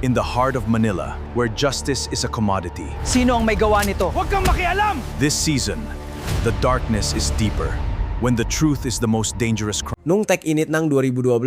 in the heart of Manila, where justice is a commodity. Sino ang may gawa nito? Huwag kang makialam! This season, the darkness is deeper, when the truth is the most dangerous crime. Nung tech-init ng 2012,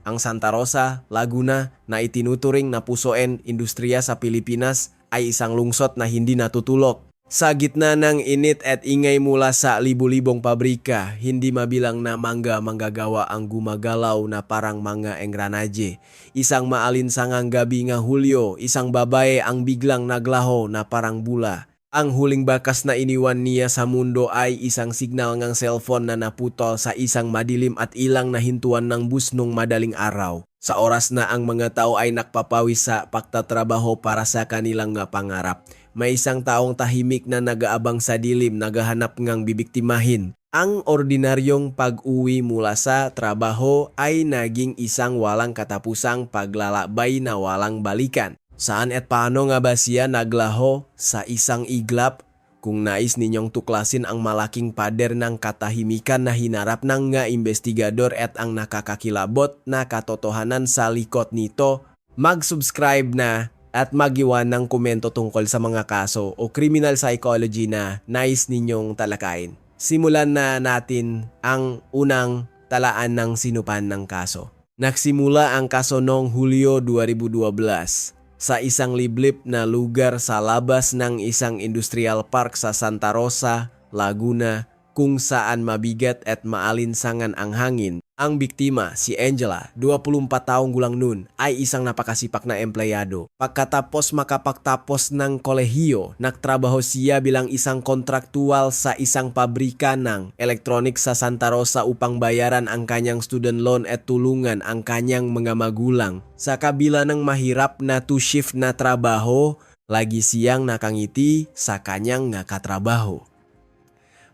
ang Santa Rosa, Laguna na itinuturing na pusoen industriya sa Pilipinas ay isang lungsod na hindi natutulog. Sa gitna ng init at ingay mula sa libu-libong pabrika, hindi mabilang na manggagawa ang gumagalaw na parang mga engranaje. Isang maalinsangang gabi nga Hulyo, isang babae ang biglang naglaho na parang bula. Ang huling bakas na iniwan niya sa mundo ay isang signal ng cellphone na naputol sa isang madilim at ilang na hintuan ng bus nung madaling araw. Sa oras na ang mga tao ay nakpapawis sa pagtatrabaho para sa kanilang pangarap, may isang taong tahimik na nagaabang sa dilim, naghahanap ngang bibiktimahin. Ang ordinaryong pag-uwi mula sa trabaho ay naging isang walang katapusang paglalakbay na walang balikan. Saan at paano nga ba siya naglaho sa isang iglap? Kung nais ninyong tuklasin ang malaking pader ng katahimikan na hinarap ng nga investigador at ang nakakakilabot na katotohanan sa likod nito, mag-subscribe na at mag-iwan ng komento tungkol sa mga kaso o criminal psychology na nais ninyong talakayin. Simulan na natin ang unang talaan ng sinupan ng kaso. Nagsimula ang kaso noong Hulyo 2012. Sa isang liblib na lugar sa labas ng isang industrial park sa Santa Rosa, Laguna, kung saan mabigat at maalinsangan ang hangin. Ang biktima, si Angela, 24 taong gulang nun, ay isang napakasipak na empleyado. Pagkatapos makapagtapos ng kolehiyo, nagtrabaho siya bilang isang kontraktual sa isang pabrika ng elektronik sa Santa Rosa upang bayaran ang kanyang student loan at tulungan ang kanyang mga magulang. Sa kabila ng mahirap na two-shift na trabaho, lagi siyang nakangiti sa kanyang katrabaho.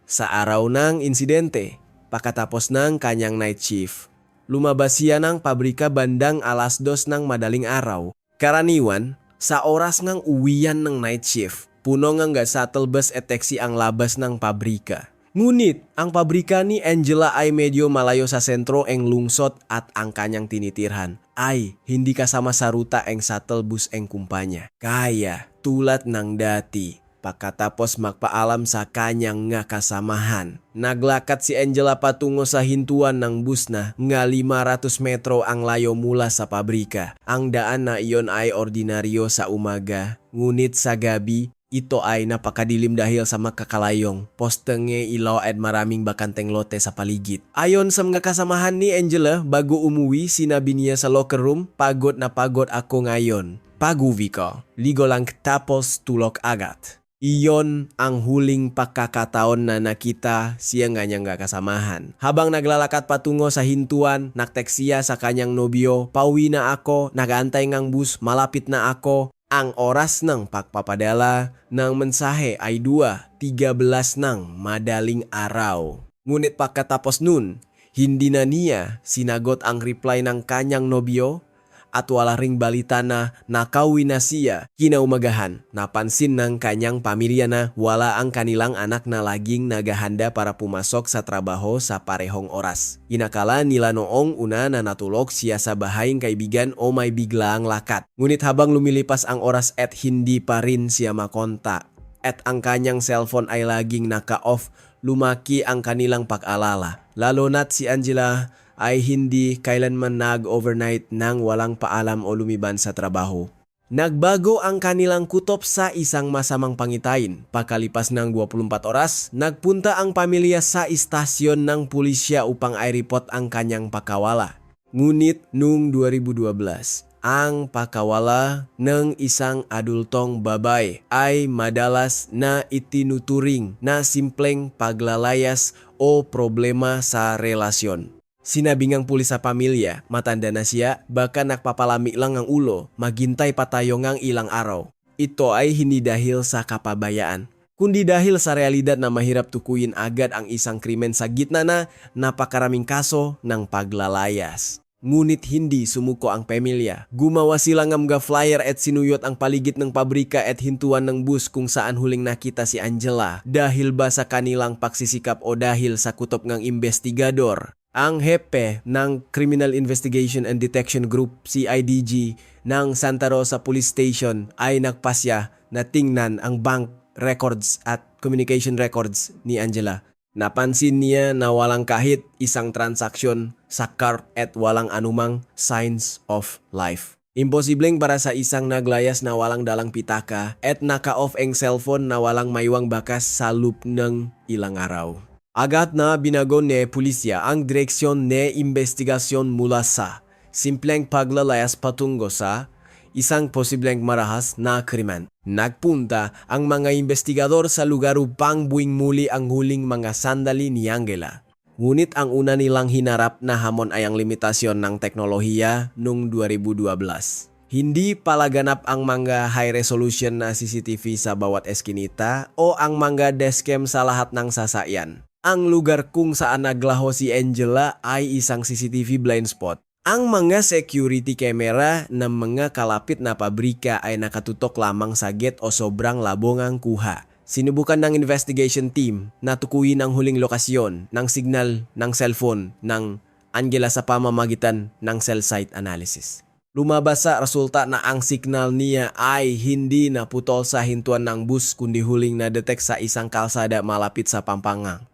Sa araw ng insidente, pagkatapos ng kanyang night shift, lumabas siya ng pabrika bandang 2:00 ng madaling araw. Karaniwan, sa oras ng uwian ng night shift, puno ng shuttle bus at taxi ang labas ng pabrika. Ngunit, ang pabrika ni Angela ay medyo malayo sa sentro ng lungsod at ang kanyang tinitirhan ay hindi kasama sa ruta ang shuttle bus ang kumpanya. Kaya, tulad ng dati, pagkatapos magpaalam sa kanyang kasamahan, naglakad si Angela patungo sa hintuan ng bus na 500 metro ang layo mula sa pabrika. Ang daan na iyon ay ordinaryo sa umaga, ngunit sa gabi, ito ay napakadilim dahil sa makakalayong posteng ilaw at maraming bakanteng lote sa paligid. Ayon sa mga kasamahan ni Angela, bago umuwi, sinabi niya sa locker room, "Pagod na pagod ako ngayon. Pag-uwi ko, ligo lang tapos tulog agad." Iyon ang huling pagkakataon na nakita siya nganyang kasamahan. Habang naglalakad patungo sa hintuan, nagtext siya sa kanyang nobyo, "Pauwi na ako, nag-aantay ngang bus, malapit na ako." Ang oras ng pagpapadala ng mensahe ay 2:13 ng madaling araw. Ngunit pagkatapos nun, hindi na niya sinagot ang reply ng kanyang nobyo at wala ring balita na nakauwi na siya. Kinaumagahan, napansin ng kanyang pamilya na wala ang kanilang anak na laging naghahanda para pumasok sa trabaho sa parehong oras. Inakala nila noong una na natulog siya sa bahayang kaibigan o may biglaang lakat. Ngunit habang lumilipas ang oras at hindi pa rin siya makontak at ang kanyang cellphone ay laging naka-off, lumaki ang kanilang pag-alala. Lalo na't si Angela ay hindi kailanman nag-overnight nang walang paalam o lumiban sa trabaho. Nagbago ang kanilang kutob sa isang masamang pangitain. Pagkalipas ng 24 oras, nagpunta ang pamilya sa istasyon ng pulisya upang i-report ang kanyang pakawala. Ngunit noong 2012, ang pakawala ng isang adultong babae ay madalas na itinuturing na simpleng paglalayas o problema sa relasyon. Sinabi ngang pulis sa pamilya, matanda na siya, baka nagpapalami lang ang ulo, maghintay pa tayo ngang ilang araw. Ito ay hindi dahil sa kapabayaan, kundi dahil sa realidad na mahirap tukuyin agad ang isang krimen sa gitna na napakaraming kaso ng paglalayas. Ngunit hindi sumuko ang pamilya. Gumawa sila ng mga flyer at sinuyot ang paligid ng pabrika at hintuan ng bus kung saan huling nakita si Angela. Dahil ba sa kanilang pagsisikap o dahil sa kutob ng investigador? Ang hepe ng Criminal Investigation and Detection Group, CIDG, ng Santa Rosa Police Station ay nagpasya na tingnan ang bank records at communication records ni Angela. Napansin niya na walang kahit isang transaksyon sa cart at walang anumang signs of life. Imposibleng para sa isang naglayas na walang dalang pitaka at naka-off ang cellphone na walang maiwang bakas sa loop ng ilang araw. Agad na binago ni pulisya ang direksyon ni investigasyon mula sa simpleng paglalayas patungo sa isang posibleng marahas na krimen. Nagpunta ang mga investigador sa lugar upang buwing muli ang huling mga sandali ni Angela. Ngunit ang una nilang hinarap na hamon ay ang limitasyon ng teknolohiya noong 2012. Hindi palaganap ang mga high-resolution na CCTV sa bawat eskinita o ang mga dashcam sa lahat ng sasakyan. Ang lugar kung saan naglaho si Angela ay isang CCTV blind spot. Ang mga security camera ng mga kalapit na pabrika ay nakatutok lamang sa gate o sobrang labong ang kuha. Sinubukan ng investigation team na tukuyin ang huling lokasyon ng signal ng cellphone ng Angela sa pamamagitan ng cell site analysis. Lumabas sa resulta na ang signal niya ay hindi naputol sa hintuan ng bus kundi huling na-detect sa isang kalsada malapit sa Pampangang.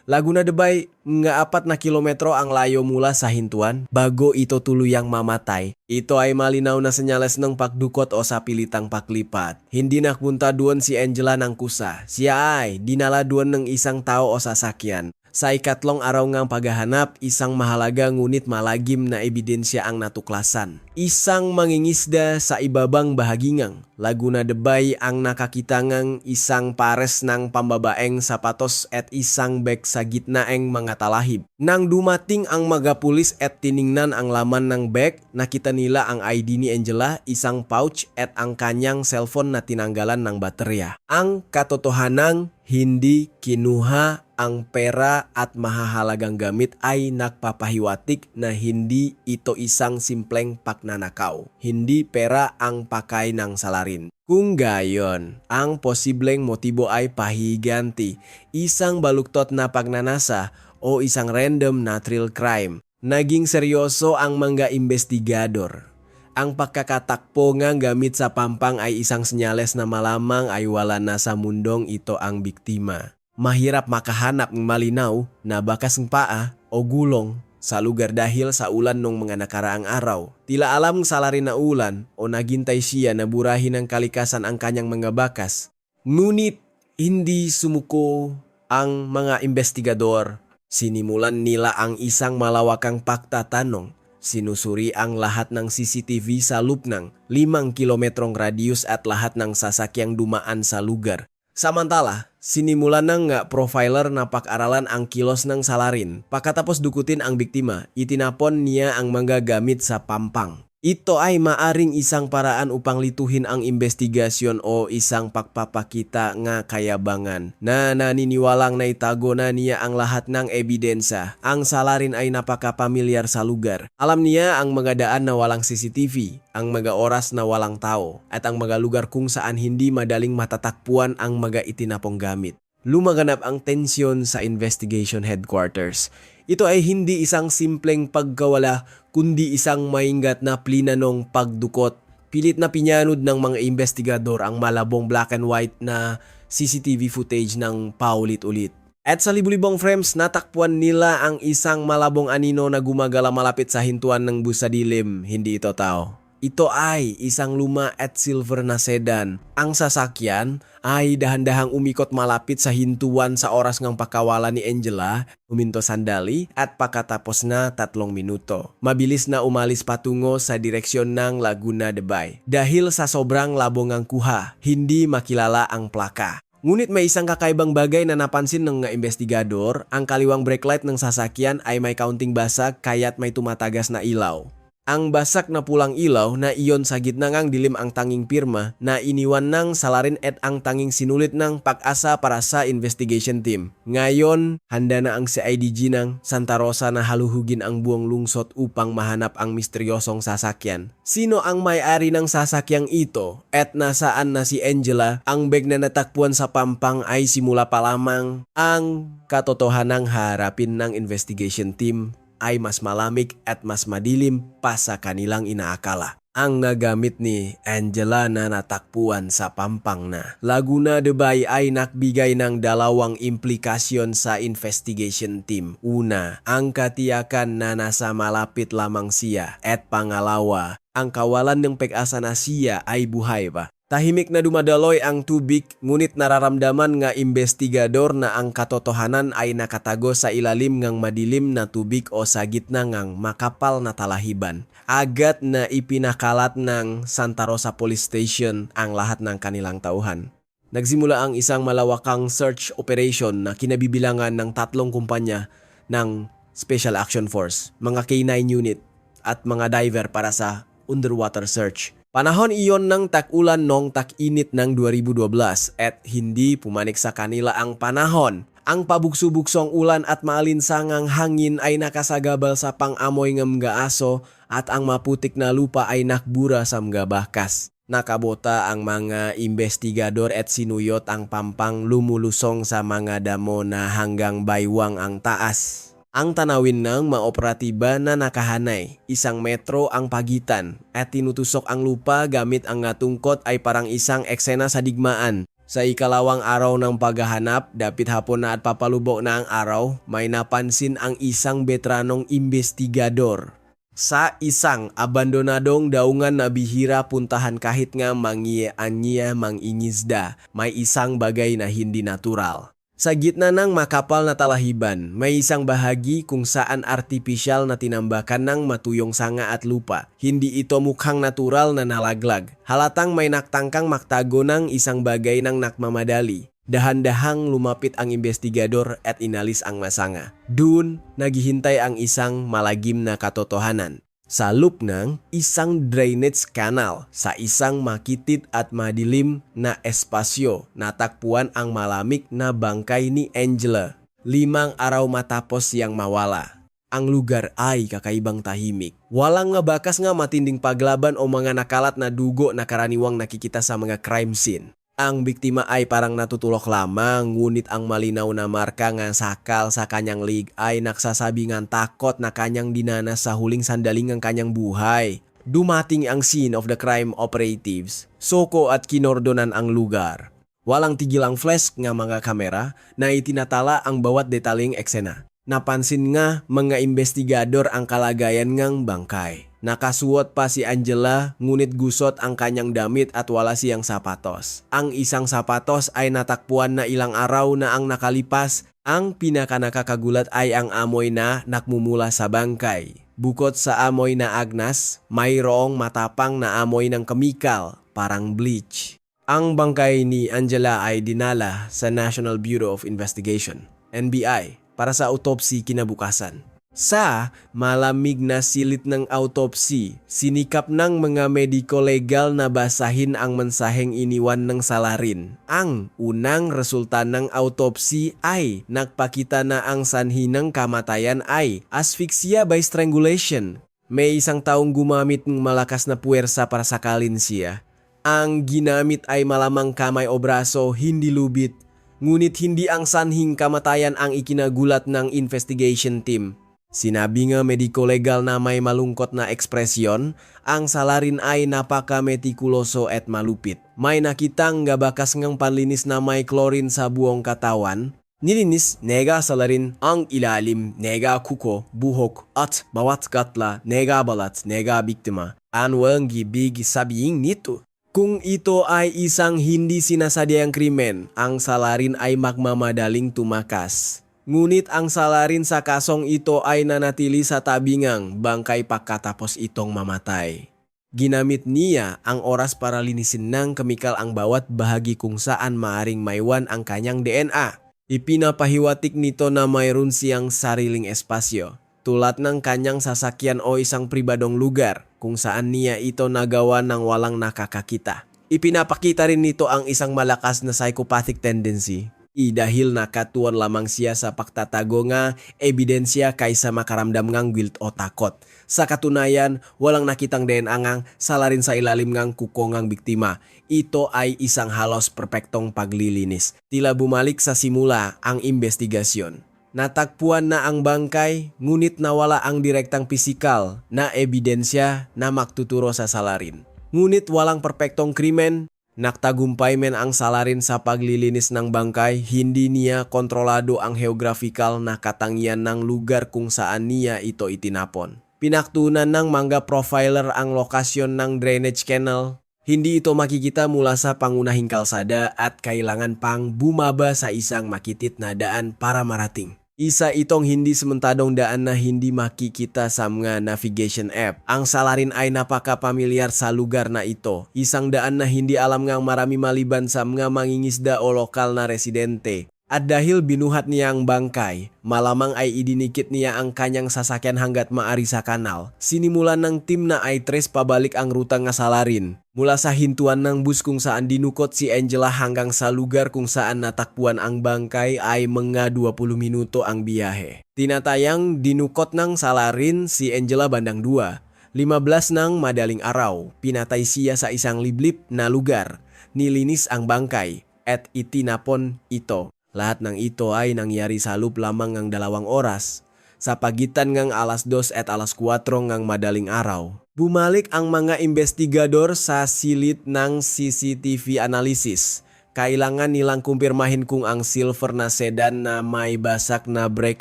Laguna de Bay, nga 4 na kilometro ang layo mula sa hintuan bago ito tuluyang mamatay. Ito ay malinaw na senyales ng pagdukot o sa pilitang paklipat. Hindi napunta doon si Angela ng kusa. Siya ay dinala doon ng isang tao o sasakyan. Sa ikatlong araw ngang paghahanap, isang mahalaga ngunit malagim na ebidensya ang natuklasan. Isang mangingisda sa ibabang bahagi ng Laguna de Bay ang nakakita ng isang pares ng pambabaeng sapatos at isang bag sa gitna ng mga talahib. Nang dumating ang mga pulis at tiningnan ang laman ng bag, nakita nila ang ID ni Angela, isang pouch at ang kanyang cellphone na tinanggalan ng baterya. Ang katotohanan, hindi kinuha ang pera at mahahalagang gamit ay nagpapahiwatig na hindi ito isang simpleng pagnanakaw. Hindi pera ang pakay ng salarin. Kung gayon, ang posibleng motibo ay pahiganti, isang baluktot na pagnanasa o isang random na thrill crime. Naging seryoso ang mga investigador. Ang pagkakatakpo ng gamit sa pampang ay isang senyales na malamang ay wala na sa mundong ito ang biktima. Mahirap makahanap ng malinaw na bakas ng paa o gulong sa lugar dahil sa ulan nung mga nakaraang araw. Tila alam sa lari na ulan o naghintay siya na burahin ng kalikasan ang kanyang mga bakas. Ngunit hindi sumuko ang mga investigador. Sinimulan nila ang isang malawakang pagtatanong. Sinusuri ang lahat ng CCTV sa loop ng 5 kilometrong radius at lahat ng sasakyang dumaan sa lugar. Samantala, sinimulan ng profiler na pag-aralan ang kilos ng salarin. Pagkatapos dukutin ang biktima, itinapon niya ang mga gamit sa pampang. Ito ay maaring isang paraan upang lituhin ang investigasyon o isang pagpapakita nga kayabangan na naniniwalang naitago na niya ang lahat ng ebidensya. Ang salarin ay napakapamilyar sa lugar. Alam niya ang mga daan na walang CCTV, ang mga oras na walang tao, at ang mga lugar kung saan hindi madaling matatakpuan ang mga itinapong gamit. Lumaganap ang tensyon sa investigation headquarters. Ito ay hindi isang simpleng pagkawala kundi isang maingat na plinanong pagdukot. Pilit na pinyanod ng mga investigador ang malabong black and white na CCTV footage ng paulit-ulit. At sa libu-libong frames, natakpuan nila ang isang malabong anino na gumagala malapit sa hintuan ng bus sa dilim. Hindi ito tao. Ito ay isang luma at silver na sedan. Ang sasakyan ay dahan-dahang umikot malapit sa hintuan sa oras ng pagkawala ni Angela. Huminto sandali at pagkatapos na 3 minuto. Mabilis na umalis patungo sa direksyon ng Laguna de Bay. Dahil sa sobrang labong ang kuha, hindi makilala ang plaka. Ngunit may isang kakaibang bagay na napansin ng investigador. Ang kaliwang brake light ng sasakyan ay may kaunting basag kaya't may tumatagas na ilaw. Ang basak na pulang ilaw na iyon sa gitna ng dilim ang tanging pirma na iniwan ng salarin at ang tanging sinulit ng pag-asa para sa investigation team. Ngayon, handa na ang CIDG ng Santa Rosa na haluhugin ang buong lungsod upang mahanap ang misteryosong sasakyan. Sino ang may-ari ng sasakyang ito at nasaan na si Angela? Ang bag na natakpuan sa pampang ay simula pa lamang. Ang katotohanang harapin ng investigation team ay mas malamig at mas madilim pa sa kanilang inaakala. ang nagamit ni Angela na natakpuan sa pampang na. Laguna Debay ay nagbigay ng dalawang implikasyon sa investigation team. Una, ang katiyakan na nasa malapit lamang siya. At pangalawa, ang kawalan ng pag-asa na siya ay buhay pa. Tahimik na dumadaloy ang tubig, ngunit nararamdaman nga investigador na ang katotohanan ay nakatago sa ilalim ng madilim na tubig o sa gitna ng makapal na talahiban. Agad na ipinakalat ng Santa Rosa Police Station ang lahat ng kanilang tauhan. Nagsimula ang isang malawakang search operation na kinabibilangan ng 3 kumpanya ng Special Action Force, mga K9 unit at mga diver para sa underwater search. Panahon iyon ng tag-ulan noong tag-init ng 2012 at hindi pumanik sa kanila ang panahon. Ang pabukso-buksong ulan at maalinsangang hangin ay nakasagabal sa pang-amoy ng mga aso at ang maputik na lupa ay nakbura sa mga bakas. Nakabota ang mga investigador at sinuyot ang pampang lumulusong sa mga damo na hanggang baywang ang taas. Ang tanawin ng maoperatiba na nakahanay, 1 metro ang pagitan at tinutusok ang lupa gamit ang tungkot ay parang isang eksena sa digmaan. Sa ikalawang araw ng paghahanap, dapit hapon na at papalubok na ang araw, may napansin ang isang veteranong investigador. Sa isang abandonadong daungan na bihira puntahan kahit nga mangiya-anya mangingisda, may isang bagay na hindi natural. Sa gitna ng makapal na talahiban, may isang bahagi kung saan artipisyal na tinambakan ng matuyong sanga at lupa. Hindi ito mukhang natural na nalaglag. Halatang may naktangkang maktago ng isang bagay ng nakmamadali. Dahan-dahang lumapit ang investigador at inalis ang masanga. Doon, naghihintay ang isang malagim na katotohanan. Sa loop ng isang drainage canal sa isang makitid at madilim na espasyo, natakpuan ang malamig na bangkay ni Angela. 5 araw matapos siyang mawala. Ang lugar ay kakaibang tahimik. Walang nga bakas nga matinding paglaban o mga nakalat na dugo na karaniwang nakikita sa mga crime scene. Ang biktima ay parang natutulok lamang, ngunit ang malinaw na marka nga sakal sa kanyang lig ay nagsasabi ng takot na kanyang dinanas sa huling sandali ng kanyang buhay. Dumating ang scene of the crime operatives, soko at kinordonan ang lugar. Walang tigil ang flash nga mga kamera na itinatala ang bawat detaling eksena. Napansin nga mga investigador ang kalagayan ng bangkay. Nakasuot pa si Angela, ngunit gusot ang kanyang damit at wala siyang sapatos. Ang isang sapatos ay natakpuan na ilang araw na ang nakalipas. Ang pinakanakakagulat ay ang amoy na nakmumula sa bangkay. Bukod sa amoy na agnas, mayroong matapang na amoy ng kemikal, parang bleach. Ang bangkay ni Angela ay dinala sa National Bureau of Investigation, NBI, para sa autopsy kinabukasan. Sa malamig na silit ng autopsy, sinikap ng mga mediko-legal na basahin ang mensaheng iniwan ng salarin. Ang unang resulta ng autopsy ay nagpakita na ang sanhi ng kamatayan ay asphyxia by strangulation. May isang taong gumamit ng malakas na puwersa para sakalin siya. Ang ginamit ay malamang kamay o braso, hindi lubid. Ngunit hindi ang sanhing kamatayan ang ikinagulat ng investigation team. Sinabi nga mediko-legal na may malungkot na ekspresyon, ang salarin ay napaka-metikuloso at malupit. May nakitang gabakas ngang panlinis na may chlorine sa buong katawan. Nilinis nega salarin ang ilalim, nega kuko, buhok at bawat katla, nega balat, nega biktima. Anong ibig sabihin nito? Kung ito ay isang hindi sinasadyang krimen, ang salarin ay magmamadaling tumakas. Ngunit ang salarin sa kasong ito ay nanatili sa tabingang bangkay pagkatapos itong mamatay. Ginamit niya ang oras para linisin ng kemikal ang bawat bahagi kung saan maaring maiwan ang kanyang DNA. Ipinapahiwatig nito na mayroon siyang sariling espasyo, tulad ng kanyang sasakyan o isang pribadong lugar kung saan niya ito nagawa ng walang nakakakita. Ipinapakita rin nito ang isang malakas na psychopathic tendency. Dahil nakatuon lamang siya sa pagtatago nga ebidensya kaysa makaramdam ngang guilt o takot. Sa katunayan, walang nakitang DNA ngang salarin sa ilalim ngang kuko ngang biktima. Ito ay isang halos perpektong paglilinis. Tila bumalik sa simula ang investigasyon. Natakpuan na ang bangkay, ngunit nawala ang direktang pisikal na ebidensya na magtuturo sa salarin. Ngunit walang perpektong krimen, nagtagumpay men ang salarin sa paglilinis ng bangkay, hindi niya kontrolado ang geographical na katangian ng lugar kung saan niya ito itinapon. Pinaktunan ng mga profiler ang lokasyon ng drainage canal. Hindi ito makikita mula sa pangunahing kalsada at kailangan pang bumaba sa isang makitid na daan para marating. Isa itong hindi sementadong daan na hindi makikita sa mga navigation app. Ang salarin ay napaka-pamilyar sa lugar na ito. Isang daan na hindi alam ngang marami maliban sa mga mangingisda o lokal na residente. At dahil binuhat niya ang bangkay, malamang ay idinikit niya ang kanyang sasakyan hanggat maari sa kanal. Sinimulan ng tim na ay tres pabalik ang ruta nga salarin. Mula sa hintuan ng bus kung saan dinukot si Angela hanggang sa lugar kung saan natakpuan ang bangkay ay mga 20 minuto ang biyahe. Tinatayang dinukot ng salarin si Angela bandang 2. 15 ng madaling araw, pinatay siya sa isang liblib na lugar. Nilinis ang bangkay at itinapon ito. Lahat ng ito ay nangyari sa loob lamang ng 2 oras. Sa pagitan ng alas 2 at alas 4 ng madaling araw. Bumalik ang mga investigador sa silid ng CCTV analysis. Kailangan nilang kumpirmahin kung ang silver na sedan na may basak na brake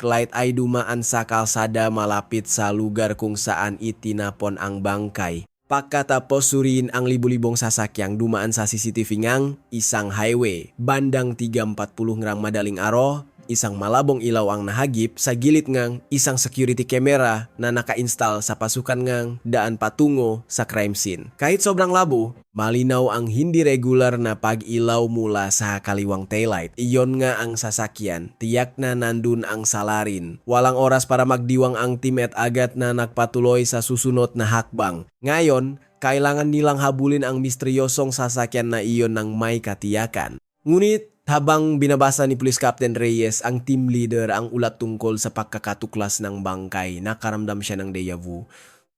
light ay dumaan sa kalsada malapit sa lugar kung saan itinapon ang bangkay. Pagkatapos suriin ang libu-libong sasakyang dumaan sa CCTV ngang isang highway, bandang 3:40 ngang madaling araw, isang malabong ilaw ang nahagip sa gilid ngang isang security camera na naka-install sa pasukan ngang daan patungo sa crime scene. Kahit sobrang labo, malinaw ang hindi regular na pag-ilaw mula sa kaliwang taillight. Iyon nga ang sasakyan, tiyak na nandun ang salarin. Walang oras para magdiwang ang team at agad na nagpatuloy sa susunod na hakbang. Ngayon, kailangan nilang habulin ang misteryosong sasakyan na iyon ng may katiyakan. Ngunit habang binabasa ni Police Captain Reyes ang team leader ang ulat tungkol sa pagkakatuklas ng bangkay, nakaramdam siya ng deja vu.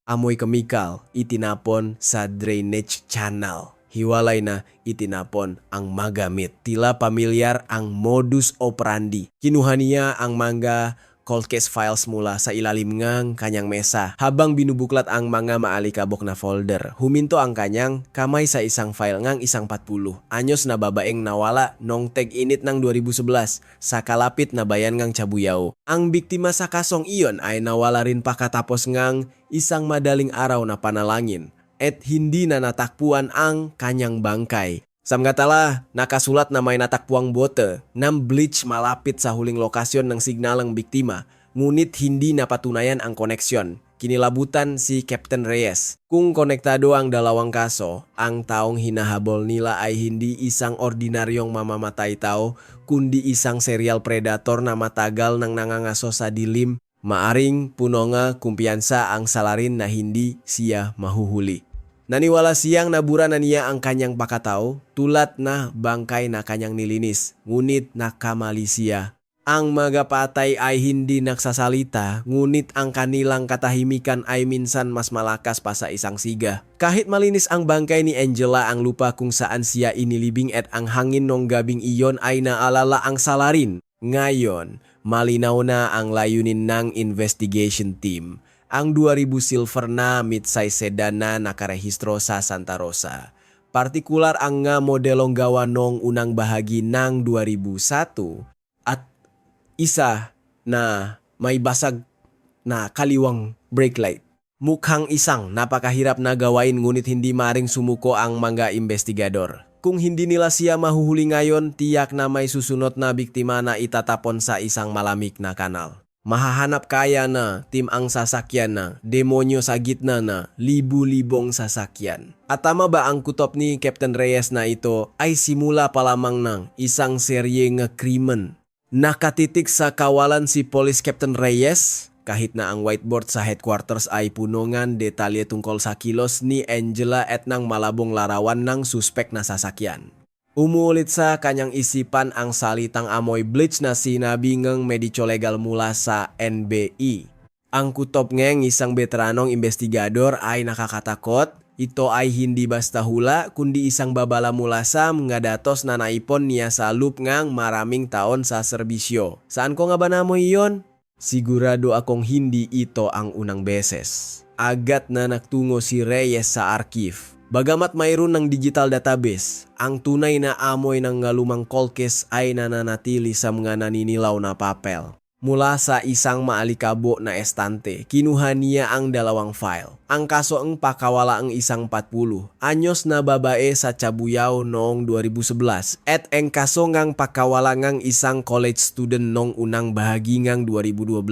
Amoy kemikal itinapon sa drainage channel. Hiwalay na itinapon ang magamit. Tila pamilyar ang modus operandi. Kinuha niya ang mga cold case files mula sa ilalim ngang kanyang mesa habang binubuklat ang mga maalikabok na folder. Huminto ang kanyang kamay sa isang file ngang 140. Anyos na babaeng nawala nong tag-init ng 2011 sa kalapit na bayan ngang Cabuyao. Ang biktima sa kasong iyon ay nawala rin pakatapos ngang isang madaling araw na panalangin at hindi na natakpuan ang kanyang bangkay. Samgatala, nakasulat na may natakpuang bote ng bleach malapit sa huling lokasyon ng signalang biktima, ngunit hindi napatunayan ang koneksyon. Kinilabutan si Captain Reyes. Kung konektado ang dalawang kaso, ang taong hinahabol nila ay hindi isang ordinaryong mamamatay tao, kundi isang serial predator na matagal nang nangangaso sa dilim. Maaring puno nga kumpiyansa ang salarin na hindi siya mahuhuli. Naniwala siyang nabura na niya ang kanyang pakatao tulad na bangkay na kanyang nilinis, ngunit nakamali siya. Ang mga patay ay hindi nagsasalita, ngunit ang kanilang katahimikan ay minsan mas malakas pa sa isang siga. Kahit malinis ang bangkay ni Angela, ang lupa kung saan siya inilibing at ang hangin nung gabing iyon ay naalala ang salarin. Ngayon, malinaw na ang layunin ng investigation team. Ang 2000 silver na mid-size sedan na nakarehistro sa Santa Rosa. Partikular ang nga modelong gawa nung unang bahagi ng 2001 at isa na may basag na kaliwang brake light. Mukhang isang napakahirap na gawain ngunit hindi maring sumuko ang mga investigador. Kung hindi nila siya mahuhuli ngayon, tiyak na may susunod na biktima na itatapon sa isang malamig na kanal. Mahahanap kaya na team ang sasakyan na demonyo sa gitna na libu-libong sasakyan. At tama ba ang kutop ni Captain Reyes na ito ay simula pa lamang ng isang serye nga krimen? Nakatitik sa kawalan si Police Captain Reyes kahit na ang whiteboard sa headquarters ay punongan detalye tungkol sa kilos ni Angela at ng malabong larawan ng suspek na sasakyan. Umuulit sa kanyang isipan ang salitang amoy bleach na sinabi ng mediko legal mula sa NBI. Ang kutop ng isang veteranong investigador ay nakakatakot ito ay hindi basta hula kundi isang babala mulasam nga datos na naipon niya sa loop ngang maraming taon sa serbisyo. Saan ko nga ba namo iyon? Sigurado akong hindi ito ang unang beses. Agad na nagtungo si Reyes sa archive. Bagamat mayroon ng digital database, ang tunay na amoy ng lumang call case ay nananatili sa mga naninilaw na papel. Mula sa isang maalikabo na estante, kinuha niya ang dalawang file. Ang kaso ang pakawala ang isang 40 anyos na babae sa Cabuyao noong 2011 at ang kaso ngang pakawala ngang isang college student noong unang bahagi ngang 2012.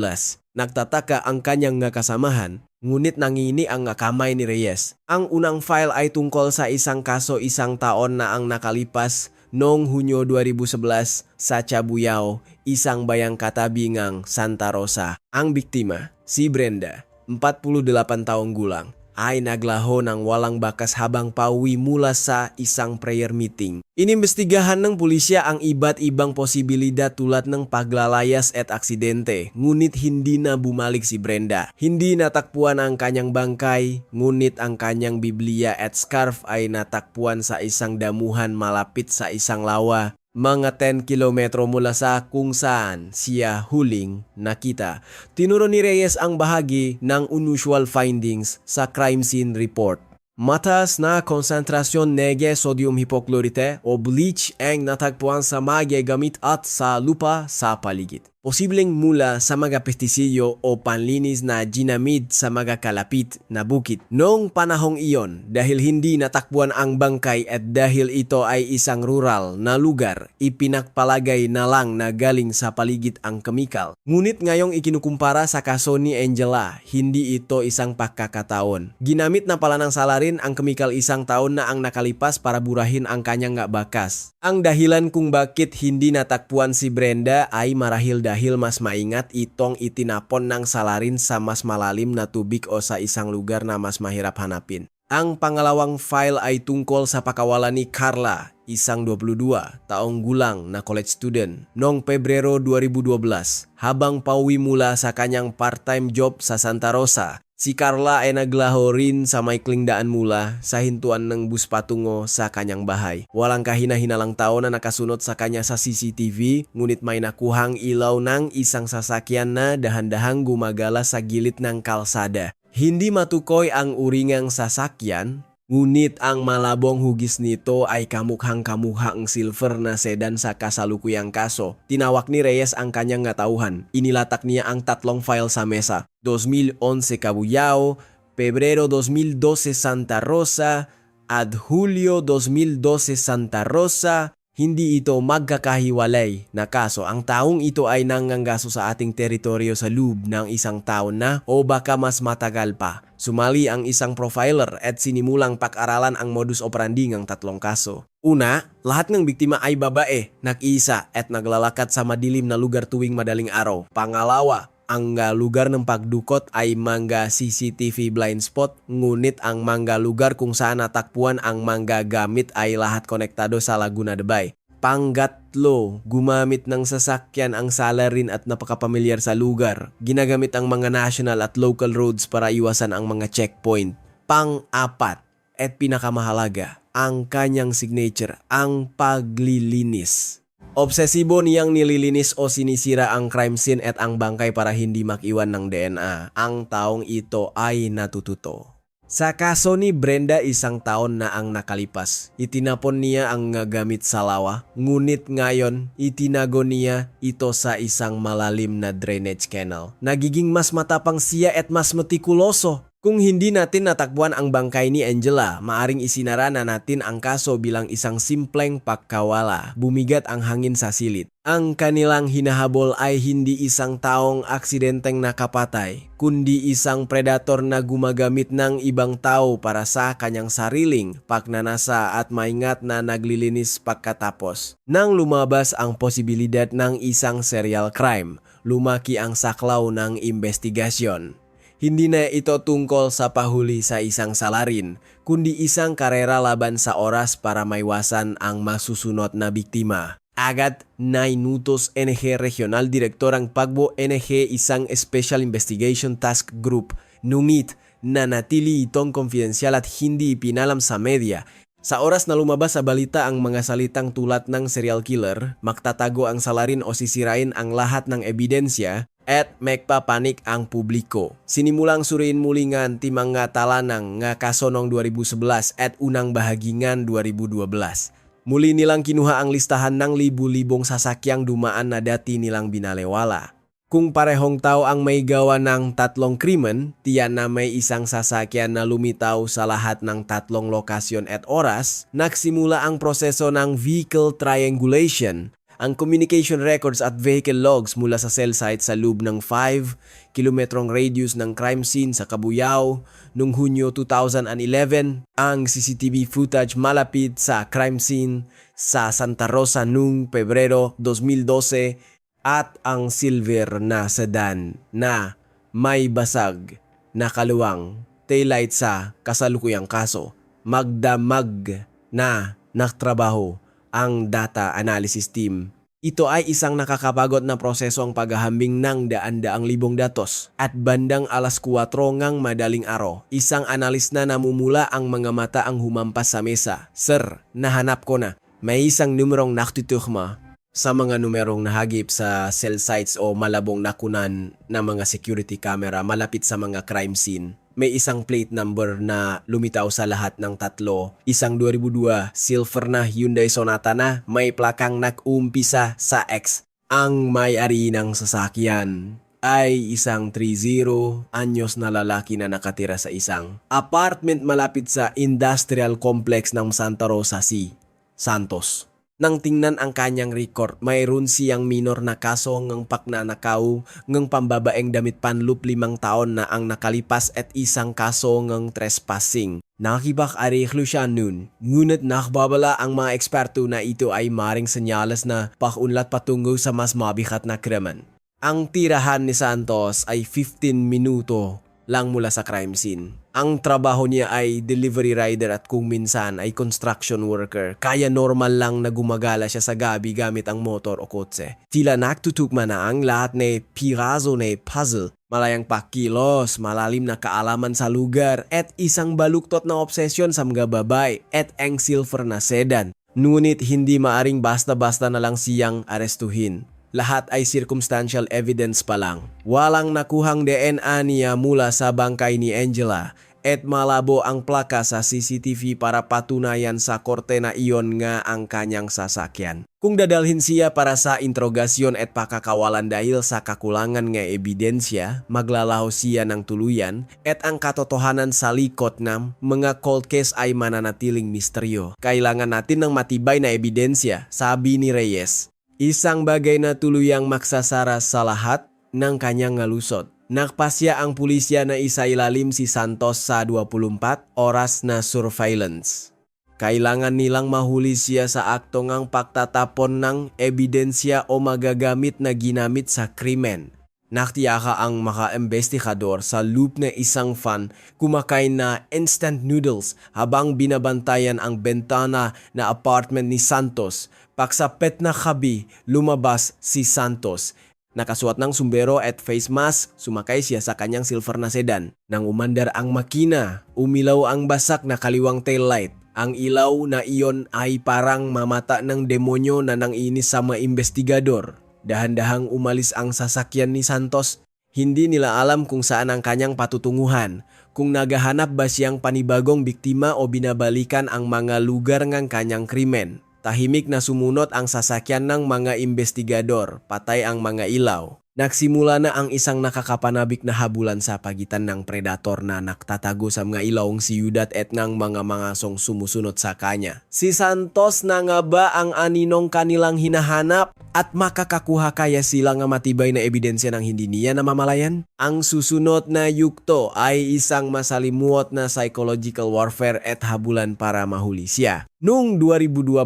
Nagtataka ang kanyang nga kasamahan, ngunit nangini ang kamay ni Reyes. Ang unang file ay tungkol sa isang kaso isang taon na ang nakalipas noong Hunyo 2011 sa Cabuyao, isang bayang katabi ngang Santa Rosa. Ang biktima, si Brenda, 48 taong gulang, ay naglaho ng walang bakas habang pauwi mula sa isang prayer meeting. Inimbestigahan ng pulisya ang iba't ibang posibilidad tulad ng paglalayas at aksidente, ngunit hindi na bumalik si Brenda. Hindi natakpuan ang kanyang bangkay, ngunit ang kanyang Biblia at scarf ay natakpuan sa isang damuhan malapit sa isang lawa. Mga 10 kilometro mula sa kung saan siya huling nakita. Tinuro ni Reyes ang bahagi ng unusual findings sa crime scene report. Mataas na konsentrasyon nege sodium hypochlorite o bleach ang natagpuan sa mga gamit at sa lupa sa paligid. Posibleng mula sa mga pestisidyo o panlinis na ginamit sa mga kalapit na bukid. Noong panahong iyon, dahil hindi natakbuhan ang bangkay at dahil ito ay isang rural na lugar, ipinakpalagay na lang na galing sa paligid ang kemikal. Ngunit ngayong ikinukumpara sa kaso ni Angela, hindi ito isang pagkakataon. Ginamit na pala ng salarin ang kemikal isang taon na ang nakalipas para burahin ang kanyang bakas. Ang dahilan kung bakit hindi natakpuan si Brenda ay marahil dahil mas maingat itong itinapon ng salarin sa mas malalim na tubig o sa isang lugar na mas mahirap hanapin. Ang pangalawang file ay tungkol sa pakawalan ni Carla, isang 22 taong gulang na college student, noong Pebrero 2012 habang pauwi mula sa kanyang part-time job sa Santa Rosa. Si Carla ay naglaho rin sa maikling daan mula sa hintuan ng bus patungo sa kanyang bahay. Walang kahina-hinalang tao na nakasunod sa kanya sa CCTV, ngunit may nakuhang ilaw ng isang sasakyan na dahan-dahang gumagala sa gilid ng kalsada. Hindi matukoy ang uringang sasakyan, ngunit ang malabong hugis nito ay kamukhang-kamukha ang silver na sedan sa kasalukuyang kaso. Tinawag ni Reyes ang kanyang tauhan. Inilatak niya ang tatlong file sa mesa. 2011 Cabuyao, Pebrero 2012 Santa Rosa, at Hulyo 2012 Santa Rosa. Hindi ito magkakahiwalay na kaso. Ang taong ito ay nanganggaso sa ating teritoryo sa loob ng isang taon na o baka mas matagal pa. Sumali ang isang profiler at sinimulang pag-aralan ang modus operandi ng tatlong kaso. Una, lahat ng biktima ay babae, nag-iisa at naglalakad sa madilim na lugar tuwing madaling araw. Pangalawa, ang lugar ng pagdukot ay mga CCTV blind spot, ngunit ang mga lugar kung saan natakpuan ang mga gamit ay lahat konektado sa Laguna de Bay. Pangatlo, gumamit ng sasakyan ang salarin at napakapamilyar sa lugar. Ginagamit ang mga national at local roads para iwasan ang mga checkpoint. Pang-apat, at pinakamahalaga, ang kanyang signature, ang paglilinis. Obsesibo niyang nililinis o sinisira ang crime scene at ang bangkay para hindi makiwan ng DNA. Ang taong ito ay natututo. Sa kaso ni Brenda, isang taon na ang nakalipas. Itinapon niya ang gamit sa lawa, ngunit ngayon itinago niya ito sa isang malalim na drainage canal. Nagiging mas matapang siya at mas metikuloso. Kung hindi natin natakbuhan ang bangkay ni Angela, maaring isinara na natin ang kaso bilang isang simpleng pagkawala. Bumigat ang hangin sa silid. Ang kanilang hinahabol ay hindi isang taong aksidenteng nakapatay, kundi isang predator na gumagamit ng ibang tao para sa kanyang sariling pagnanasa at maingat na naglilinis pagkatapos. Nang lumabas ang posibilidad ng isang serial crime, lumaki ang saklaw ng investigasyon. Hindi na ito tungkol sa pahuli sa isang salarin, kundi isang karera laban sa oras para maiwasan ang masusunod na biktima. Agad Nainutos NG Regional Direktor ang Pagbo NG isang Special Investigation Task Group, nungit nanatili itong konfidensyal at hindi ipinalam sa media. Sa oras na lumabas sa balita ang mga salitang tulad ng serial killer, magtatago ang salarin o sisirain ang lahat ng ebidensya at magpapanik ang publiko. Sinimulang suriin muli nga ti mga talanang nga kaso noong 2011 at unang bahagingan 2012. Muli nilang kinuha ang listahan ng libu-libong sasakyang dumaan na dati nilang binalewala. Kung parehong tao ang may gawa ng tatlong krimen, tiyan na may isang sasakyan na lumitaw sa lahat ng tatlong lokasyon at oras, nagsimula ang proseso ng vehicle triangulation, ang communication records at vehicle logs mula sa cell site sa loob ng 5 kilometrong radius ng crime scene sa Cabuyao. Noong Hunyo 2011, ang CCTV footage malapit sa crime scene sa Santa Rosa noong Pebrero 2012 at ang silver na sedan na may basag na kaluwang taillight sa kasalukuyang kaso. Magdamag na nagtrabaho ang data analysis team. Ito ay isang nakakapagod na proseso ang paghahambing ng daan-daang libong datos. At bandang alas 4 ngang madaling araw, isang analis na namumula ang mga mata ang humampas sa mesa. Sir, nahanap ko na. May isang numerong naktutukma sa mga numerong nahagip sa cell sites o malabong nakunan ng mga security camera malapit sa mga crime scene. May isang plate number na lumitaw sa lahat ng tatlo. Isang 2002 silver na Hyundai Sonata na may plakang nag-umpisa sa X. Ang may-ari ng sasakyan ay isang 30 anyos na lalaki na nakatira sa isang apartment malapit sa industrial complex ng Santa Rosa C. Santos. Nang tingnan ang kanyang record, mayroon siyang minor na kaso ng pagnanakaw ng pambabaeng damit panlup 5 taon na ang nakalipas at isang kaso ng trespassing. Nakibak-arehlo siya nun, ngunit nakbabala ang mga eksperto na ito ay maring senyales na pakunlat patungo sa mas mabigat na krimen. Ang tirahan ni Santos ay 15 minuto lang mula sa crime scene. Ang trabaho niya ay delivery rider at kung minsan ay construction worker. Kaya normal lang na gumagala siya sa gabi gamit ang motor o kotse. Tila nagtutukma na ang lahat na piraso na puzzle. Malayang pakilos, malalim na kaalaman sa lugar at isang baluktot na obsesyon sa mga babay at ang silver na sedan. Ngunit hindi maaring basta-basta na lang siyang arestuhin. Lahat ay circumstantial evidence pa lang. Walang nakuhang DNA niya mula sa bangkay ni Angela at malabo ang plaka sa CCTV para patunayan sa korte na iyon nga ang kanyang sasakyan. Kung dadalhin siya para sa interogasyon at pakakawalan dahil sa kakulangan nga ebidensya, maglalaho siya ng tuluyan at ang katotohanan sa likod ng mga cold case ay mananatiling misteryo. Kailangan natin ng matibay na ebidensya, sabi ni Reyes. Isang bagay na tuluyang maksasara sa lahat ng kanyang ngalusot. Nakpasya ang pulisya na isailalim si Santos sa 24 oras na surveillance. Kailangan nilang mahuli siya sa akto ng pagtatapon ng ebidensya o magagamit na ginamit sa krimen. Naktiyaka ang maka-investigador sa loop na isang fan kumakain na instant noodles habang binabantayan ang bentana na apartment ni Santos. Paksapet na kabi, lumabas si Santos. Nakasuot ng sumbero at face mask, sumakay siya sa kanyang silver na sedan. Nang umandar ang makina, umilaw ang basak na kaliwang taillight. Ang ilaw na iyon ay parang mamata ng demonyo na nanginis sa mga investigador. Dahan-dahang umalis ang sasakyan ni Santos. Hindi nila alam kung saan ang kanyang patutunguhan. Kung naghahanap ba siyang panibagong biktima o binabalikan ang mga lugar ng kanyang krimen. Tahimik na sumunod ang sasakyan ng mga investigador, patay ang mga ilaw. Nagsimula na ang isang nakakapanabik na habulan sa pagitan ng predator na naktatago sa mga ilawong siyudad at ng mga mangasong sumusunod sa kanya. Si Santos na nga ba ang aninong kanilang hinahanap? At makakakuha kaya sila nga matibay na ebidensya ng hindi niya namamalayan? Ang susunod na yugto ay isang masalimuot na psychological warfare at habulan para mahuli siya. Noong 2012,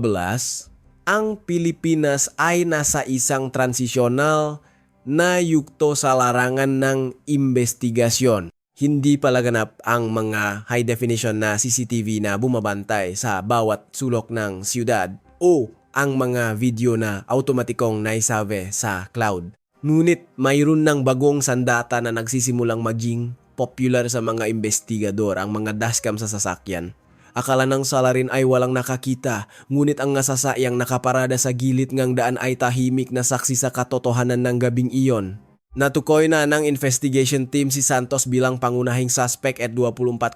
ang Pilipinas ay nasa isang transisyonal na yugto sa larangan ng investigasyon. Hindi palaganap ang mga high definition na CCTV na bumabantay sa bawat sulok ng siyudad o ang mga video na automatikong naisave sa cloud. Ngunit mayroon ng bagong sandata na nagsisimulang maging popular sa mga investigador ang mga dashcam sa sasakyan. Akala ng salarin ay walang nakakita, ngunit ang nasasayang nakaparada sa gilid ngang daan ay tahimik na saksi sa katotohanan ng gabing iyon. Natukoy na ng investigation team si Santos bilang pangunahing suspect at 24,7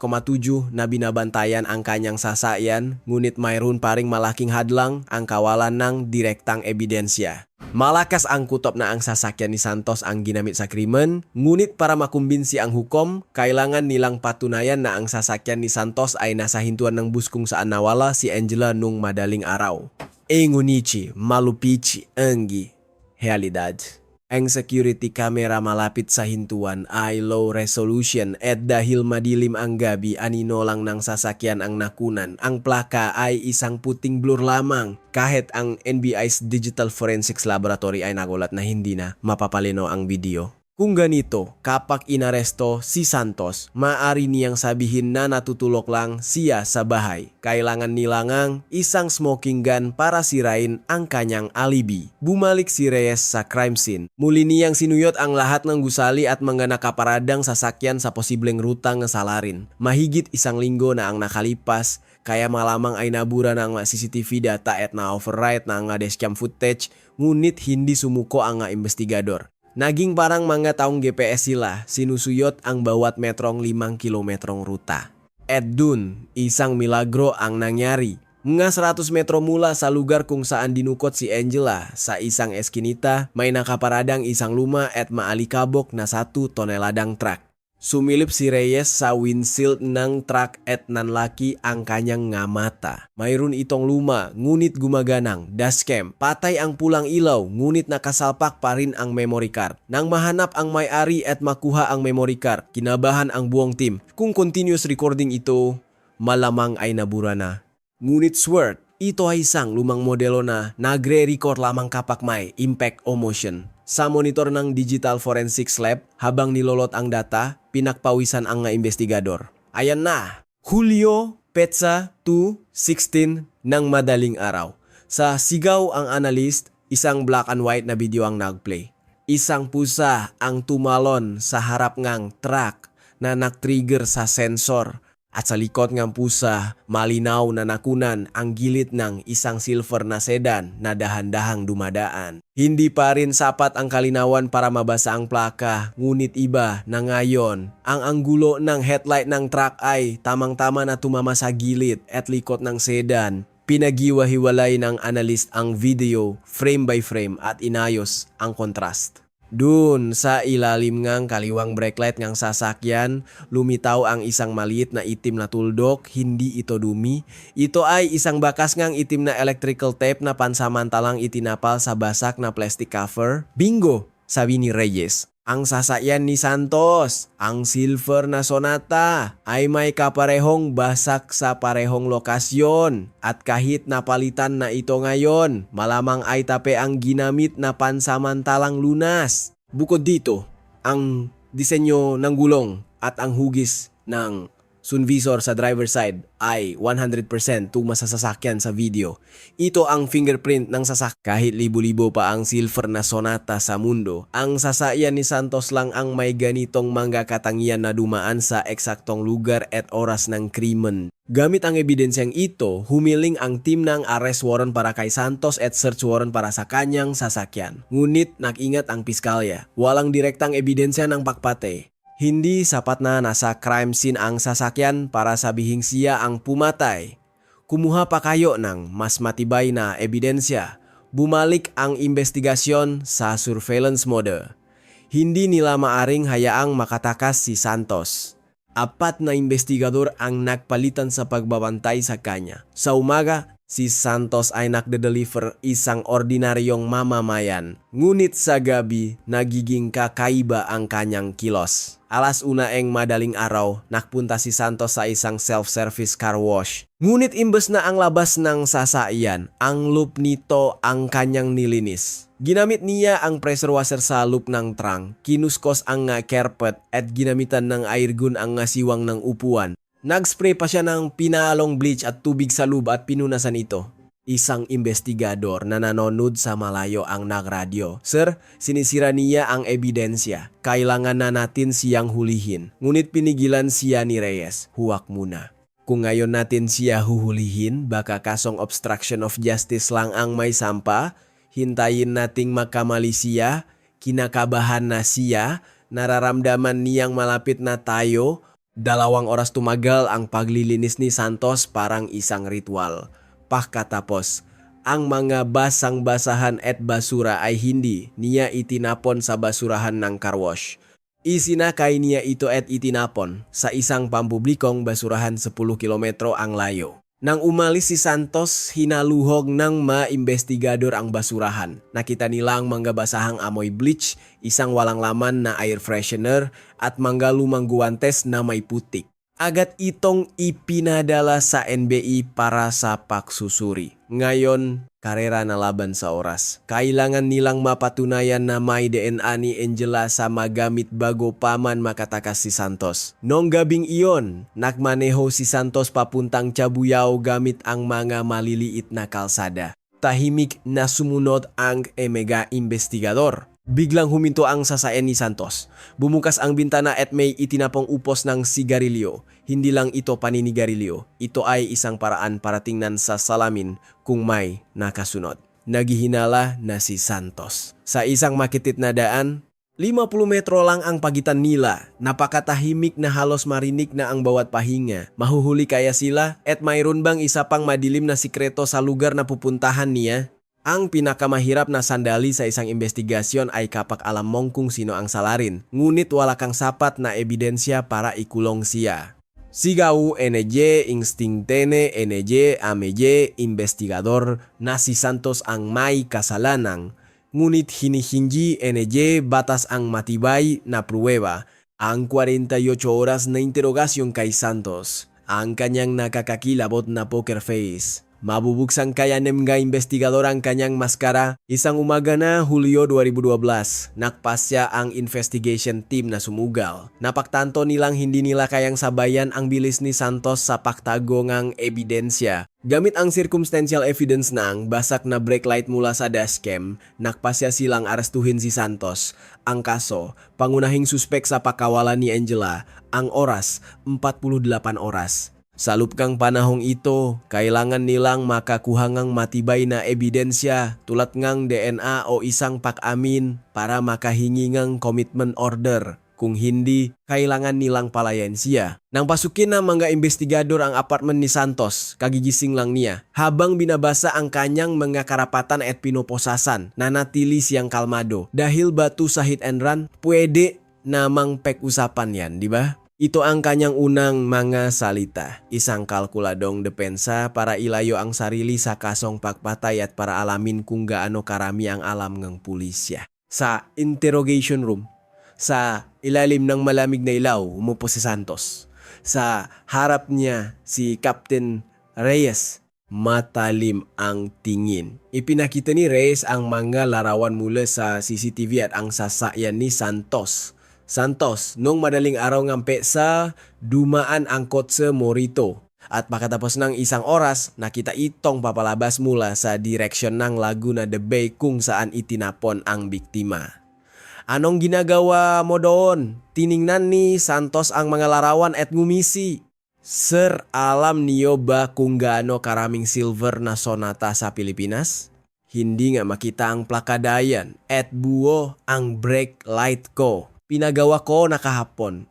na binabantayan ang kanyang sasakyan, ngunit mayroon pa ring malaking hadlang ang kawalan ng direktang ebidensya. Malakas ang kutob na ang sasakyan ni Santos ang ginamit sa krimen, ngunit para makumbinsi ang hukom, kailangan nilang patunayan na ang sasakyan ni Santos ay nasa hintuan ng bus kung saan nawala si Angela nung madaling araw. Ngunichi, malupichi, anggi, realidad. Ang security camera malapit sa hintuan ay low resolution at dahil madilim ang gabi anino lang ng sasakyan ang nakunan. Ang plaka ay isang puting blur lamang kahit ang NBI's Digital Forensics Laboratory ay nagulat na hindi na mapapalino ang video. Kung ganito, kapag inaresto si Santos, maaari niyang sabihin na natutulog lang siya sa bahay. Kailangan nilangang isang smoking gun para sirain ang kanyang alibi. Bumalik si Reyes sa crime scene. Muli niyang sinuyot ang lahat ng gusali at mga nakaparadang sasakyan sa posibleng ruta ng salarin. Mahigit 1 linggo na ang nakalipas, kaya malamang ay nabura na ang CCTV data at na-overwrite na ang dashcam footage, ngunit hindi sumuko ang investigador. Naging parang mga taong GPS sila, sinusuyot ang bawat metrong 5 kilometrong ruta. At dun, isang milagro ang nangyari. Mga 100 metro mula sa lugar kung saan dinukot si Angela, sa isang eskinita, may nakaparadang isang luma at maalikabok na 1 toneladang truck. Sumilip si Reyes sa windshield ng truck at nanlaki ang kanyang nga mata. Mayroon itong luma, ngunit gumaganang, dashcam, patay ang pulang ilaw, ngunit nakasalpak pa rin ang memory card. Nang mahanap ang may-ari at makuha ang memory card, kinabahan ang buong team. Kung continuous recording ito, malamang ay nabura na. Ngunit swert, ito ay isang lumang modelo na nagre-record lamang kapag may impact o motion. Sa monitor ng Digital Forensics Lab, habang nilolot ang data, pinakpawisan ang investigador. Ayan na! Hulyo, Petsa 2:16 ng madaling araw. Sa sigaw ang analyst, isang black and white na video ang nagplay. Isang pusa ang tumalon sa harap ngang truck na nag-trigger sa sensor. At sa likod ng pusa, malinaw na nakunan ang gilid ng isang silver na sedan na dahan-dahang dumadaan. Hindi pa rin sapat ang kalinawan para mabasa ang plaka, ngunit iba na ngayon. Ang anggulo ng headlight ng truck ay tamang-tama na tumama sa gilid at likod ng sedan. Pinagiwa-hiwalay ng analyst ang video frame by frame at inayos ang contrast. Dun sa ilalim ngang kaliwang brake light ngang sasakyan, lumitaw ang isang maliit na itim na tuldok, hindi ito dumi. Ito ay isang bakas ngang itim na electrical tape na pansamantalang itinapal sa basak na plastic cover. Bingo! Sabi ni Reyes. Ang sasakyan ni Santos, ang silver na Sonata, ay may kaparehong basak sa parehong lokasyon. At kahit napalitan na ito ngayon, malamang ay tape ang ginamit na pansamantalang lunas. Bukod dito, ang disenyo ng gulong at ang hugis ng sun visor sa driver side ay 100% tuma sa sasakyan sa video. Ito ang fingerprint ng sasakyan. Kahit libo-libo pa ang silver na Sonata sa mundo, ang sasakyan ni Santos lang ang may ganitong mga katangian na dumaan sa eksaktong lugar at oras ng krimen. Gamit ang ebidensyang ito, humiling ang team ng arrest warrant para kay Santos at search warrant para sa kanyang sasakyan. Ngunit nag-ingat ang piskalya. Walang direktang ebidensya ng pakpate. Hindi sapat na nasa crime scene ang sasakyan para sabihing siya ang pumatay. Kumuha pa kayo ng mas matibay na ebidensya. Bumalik ang investigasyon sa surveillance mode. Hindi nila maaring hayaang makatakas si Santos. 4 na investigador ang nagpalitan sa pagbabantay sa kanya. Sa umaga, si Santos ay nagde-deliver isang ordinaryong mamamayan. Ngunit sa gabi, nagiging kakaiba ang kanyang kilos. 1:00 madaling araw, nagpunta si Santos sa isang self-service car wash. Ngunit imbes na ang labas ng sasakyan, ang loop nito ang kanyang nilinis. Ginamit niya ang pressure washer sa loop ng trunk, kinuskos ang carpet at ginamitan ng air gun ang siwang ng upuan. Nag-spray pa siya ng pinalong bleach at tubig sa lube at pinunasan ito. Isang investigador na nanonood sa malayo ang nagradyo. Sir, sinisira niya ang ebidensya. Kailangan na natin siyang hulihin. Ngunit pinigilan siya ni Reyes. Huwag muna. Kung ngayon natin siya huhulihin, baka kasong obstruction of justice lang ang may sampa. Hintayin nating makamali siya. Kinakabahan na siya. Nararamdaman niyang malapit na tayo. 2 oras tumagal ang paglilinis ni Santos parang isang ritual. Pagkatapos, ang mga basang-basahan at basura ay hindi niya itinapon sa basurahan ng car wash. Isinakay niya ito at itinapon sa isang pampublikong basurahan 10 kilometro ang layo. Nang umalis si Santos, hinaluhog ng mga investigador ang basurahan. Nakita nilang mga basahang amoy bleach, isang walang laman na air freshener at mga lumang guwantes na may putik. Agad itong ipinadala sa NBI para sa pagsusuri. Ngayon, karera na laban sa oras. Kailangan nilang mapatunayan na may DNA ni Angela sa magamit bago pa man makatakas si Santos. Noong gabing iyon, nagmaneho si Santos papuntang Cabuyao gamit ang mga maliliit na kalsada. Tahimik na sumunod ang mega investigador. Biglang huminto ang sasakyan ni Santos. Bumukas ang bintana at may itinapong upos ng sigarilyo. Hindi lang ito paninigarilyo. Ito ay isang paraan para tingnan sa salamin kung may nakasunod. Naghihinala na si Santos. Sa isang makitit na daan, 50 metro lang ang pagitan nila. Napakatahimik na halos marinig na ang bawat pahinga. Mahuhuli kaya sila? At mayroon bang isa pang madilim na sikreto sa lugar na pupuntahan niya? Ang pinakamahirap na sandali sa isang investigasyon ay kapag alam mong kung sino ang salarin, ngunit wala kang sapat na ebidensya para ikulong siya. Sigaw NJ instingtene NJ ameje investigador na si Santos ang may kasalanan, ngunit hinihingi NJ batas ang matibay na pruweba. Ang 48 oras na interogasyon kay Santos, ang kanyang nakakakilabot na poker face. Mabubuksan kaya ng mga investigador ang kanyang maskara. Isang umaga na Hulyo 2012, nakpasya ang investigation team na sumugal. Napaktanto nilang hindi nila kayang sabayan ang bilis ni Santos sa pagtagongang ebidensya. Gamit ang circumstantial evidence ng basak na brake light mula sa dashcam, nakpasya silang arestuhin si Santos. Ang kaso, pangunahing suspek sa pakawalan ni Angela, ang oras, 48 oras. Sa lupkang panahong ito, kailangan nilang makakuha ngang matibay na ebidensya tulad ngang DNA o isang pag-amin para makahingi ngang commitment order. Kung hindi, kailangan nilang palayan siya. Nang pasukin ng mga investigador ang apartment ni Santos, kagigising lang niya. Habang binabasa ang kanyang mga karapatan at pinoposasan, nanatili siyang kalmado. Dahil batu sa hit and run, pwede namang pek-usapan yan, di ba? Ito ang kanyang unang mga salita, isang kalkuladong depensa para ilayo ang sarili sa kasong pagpatay at para alamin kung gaano karami ang alam ng pulisya. Sa interrogation room, sa ilalim ng malamig na ilaw, umupo si Santos. Sa harap niya si Captain Reyes, matalim ang tingin. Ipinakita ni Reyes ang mga larawan mula sa CCTV at ang sasakyan ni Santos. Santos, nung madaling araw ngampe sa dumaan ang kotse Morito. At pagkatapos ng 1 oras, nakita itong papalabas mula sa direksyon ng Laguna de Bay kung saan itinapon ang biktima. Anong ginagawa mo doon? Tiningnan ni Santos ang mga larawan at ngumisi. Sir, alam niyo ba kung gaano karaming silver na Sonata sa Pilipinas? Hindi nga makita ang plakadayan at buo ang brake light ko. Pinagawa ko na kahapon.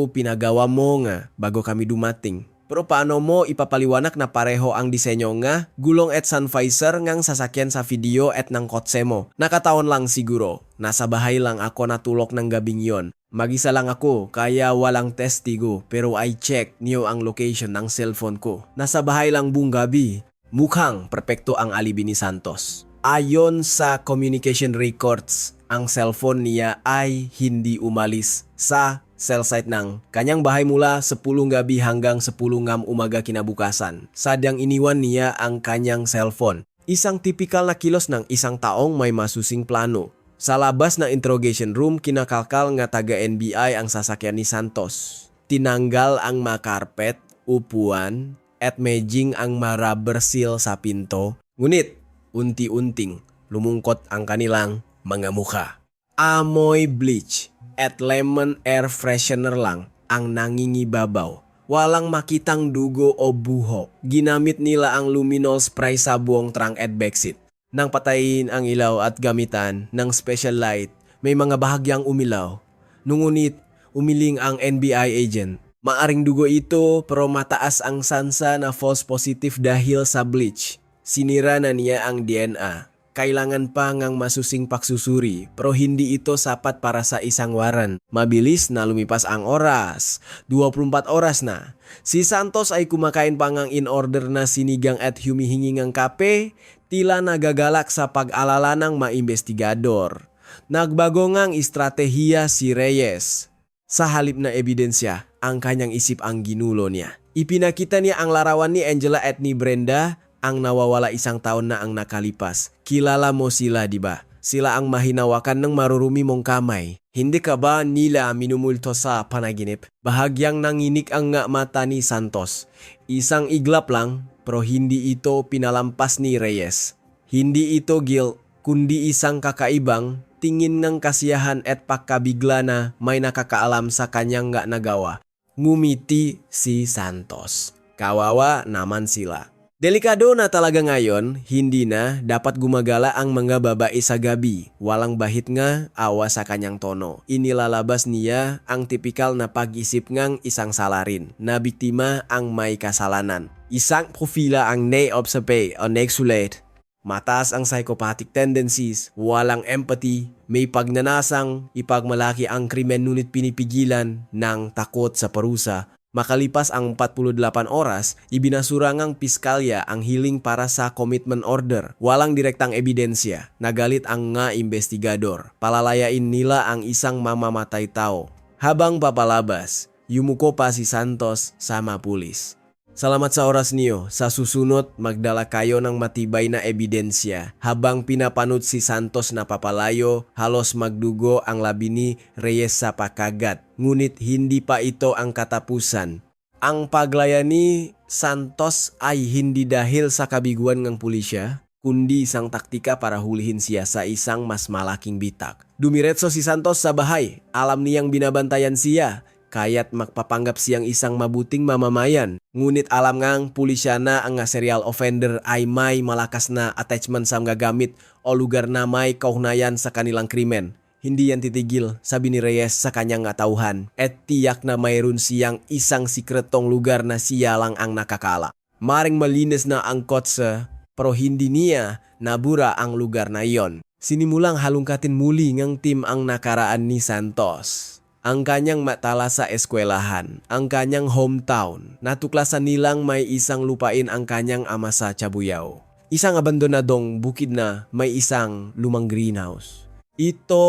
Pinagawa mo nga bago kami dumating. Pero paano mo ipapaliwanag na pareho ang disenyo nga? Gulong at sun visor ngang sasakyan sa video at ng kotse mo. Nakataon lang siguro. Nasa bahay lang ako natulog ng gabing yon. Mag-isa lang ako kaya walang testigo. Pero I check niyo ang location ng cellphone ko. Nasa bahay lang buong gabi. Mukhang perpekto ang alibi ni Santos. Ayon sa communication records, ang cellphone niya ay hindi umalis sa cell site ng kanyang bahay mula 10 gabi hanggang 10 ngam umaga kinabukasan. Sadyang iniwan niya ang kanyang cellphone. Isang tipikal na kilos ng isang taong may masusing plano. Sa labas ng interrogation room, kinakalkal nga taga-NBI ang sasakyan ni Santos. Tinanggal ang mga carpet, upuan, at medjing ang rubber seal sa pinto. Ngunit, unti-unting lumungkot ang kanilang mga mukha. Amoy bleach at lemon air freshener lang ang nangingibabaw. Walang makitang dugo o buhok. Ginamit nila ang luminol spray sa buong trunk at backseat. Nang patayin ang ilaw at gamitan ng special light, may mga bahagyang umilaw. Ngunit, umiling ang NBI agent. Maaring dugo ito pero mataas ang sansa na false positive dahil sa bleach. Sinira na niya ang DNA. Kailangan pa ngang masusing pagsusuri pero hindi ito sapat para sa isang waran. Mabilis na lumipas ang oras. 24 oras na. Si Santos ay kumakain pa ngang in order na sinigang at humihingi ng kape. Tila nagagalak sa pag-alala ng maimbestigador. Nagbago ngang estratehiya si Reyes. Sa halip na ebidensya, ang kanyang isip ang ginulo niya. Ipinakita niya ang larawan ni Angela at ni Brenda ang nawawala 1 taon na ang nakalipas. Kilala mo sila, di ba? Sila ang mahinawakan ng marurumi mong kamay. Hindi ka ba nila minumulto sa panaginip? Bahagyang nanginik ang nga mata ni Santos. Isang iglap lang, pero hindi ito pinalampas ni Reyes. Hindi ito guilt, kundi isang kakaibang tingin ng kasiyahan at pagkabigla na may nakakaalam sa kanyang nga nagawa. Ngumiti si Santos. Kawawa naman sila. Delikado na talaga ngayon, hindi na dapat gumagala ang mga babae sa gabi. Walang bahit nga, awa sa kanyang tono. Inilalabas niya ang tipikal na pag-isip ngang isang salarin, na biktima ang may kasalanan. Isang profila ang naobserve o nagsulat. Mataas ang psychopathic tendencies, walang empathy, may pagnanasang ipagmalaki ang krimen ngunit pinipigilan ng takot sa parusa. Makalipas ang 48 oras, ibinasura ngang piskalya ang hiling para sa commitment order. Walang direktang ebidensya. Nagalit ang nga investigador. Palalayain nila ang isang mamamatay tao. Habang papalabas, yumuko pa si Santos sama pulis. Salamat sa oras niyo. Sa susunod, magdala kayo ng matibay na ebidensya. Habang pinapanood si Santos na papalayo, halos magdugo ang labi ni Reyes sa pakagat. Ngunit hindi pa ito ang katapusan. Ang paglaya ni Santos ay hindi dahil sa kabiguan ng pulisya, kundi isang taktika para hulihin siya sa isang mas malaking bitak. Dumiretso si Santos sa bahay. Alam niyang binabantayan siya. Kaya't magpapanggap siyang isang mabuting mamamayan. Ngunit alam ngang pulisya na ang serial offender ay may malakas na attachment sa mga gamit o lugar na may kaugnayan sa kanilang krimen. Hindi yan titigil, sabi ni Reyes sa kanyang tauhan. At tiyak na mayroon siyang isang sikretong lugar na siya lang ang nakakala. Maring malinis na ang kotse, pero hindi niya nabura ang lugar na iyon. Sinimulang halungkatin muli ng team ang nakaraan ni Santos. Ang kanyang matala sa eskwelahan, ang kanyang hometown. Natuklasan nilang may isang lupain ang kanyang ama sa Cabuyao. Isang abandonadong bukid na may isang lumang greenhouse. Ito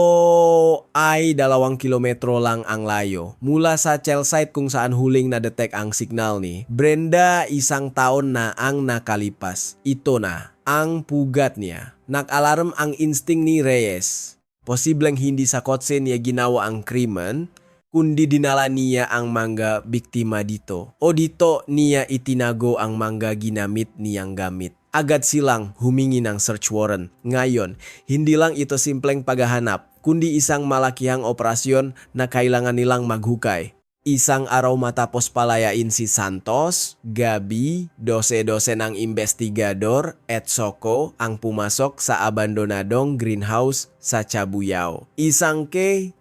ay 2 kilometro lang ang layo. Mula sa cell site kung saan huling na-detect ang signal ni Brenda, 1 taon na ang nakalipas. Ito na ang pugat niya. Nag-alarm ang instinct ni Reyes. Posibleng hindi sa kotse niya ginawa ang krimen, kundi dinala niya ang mga biktima dito. O dito niya itinago ang mga ginamit niyang gamit. Agad silang humingi ng search warrant. Ngayon, hindi lang ito simpleng paghahanap, kundi isang malakihang operasyon na kailangan nilang maghukay. Isang araw matapos palayain si Santos, gabi, 12-12 ng investigador at Soko ang pumasok sa abandonadong greenhouse sa Cabuyao. Isang 9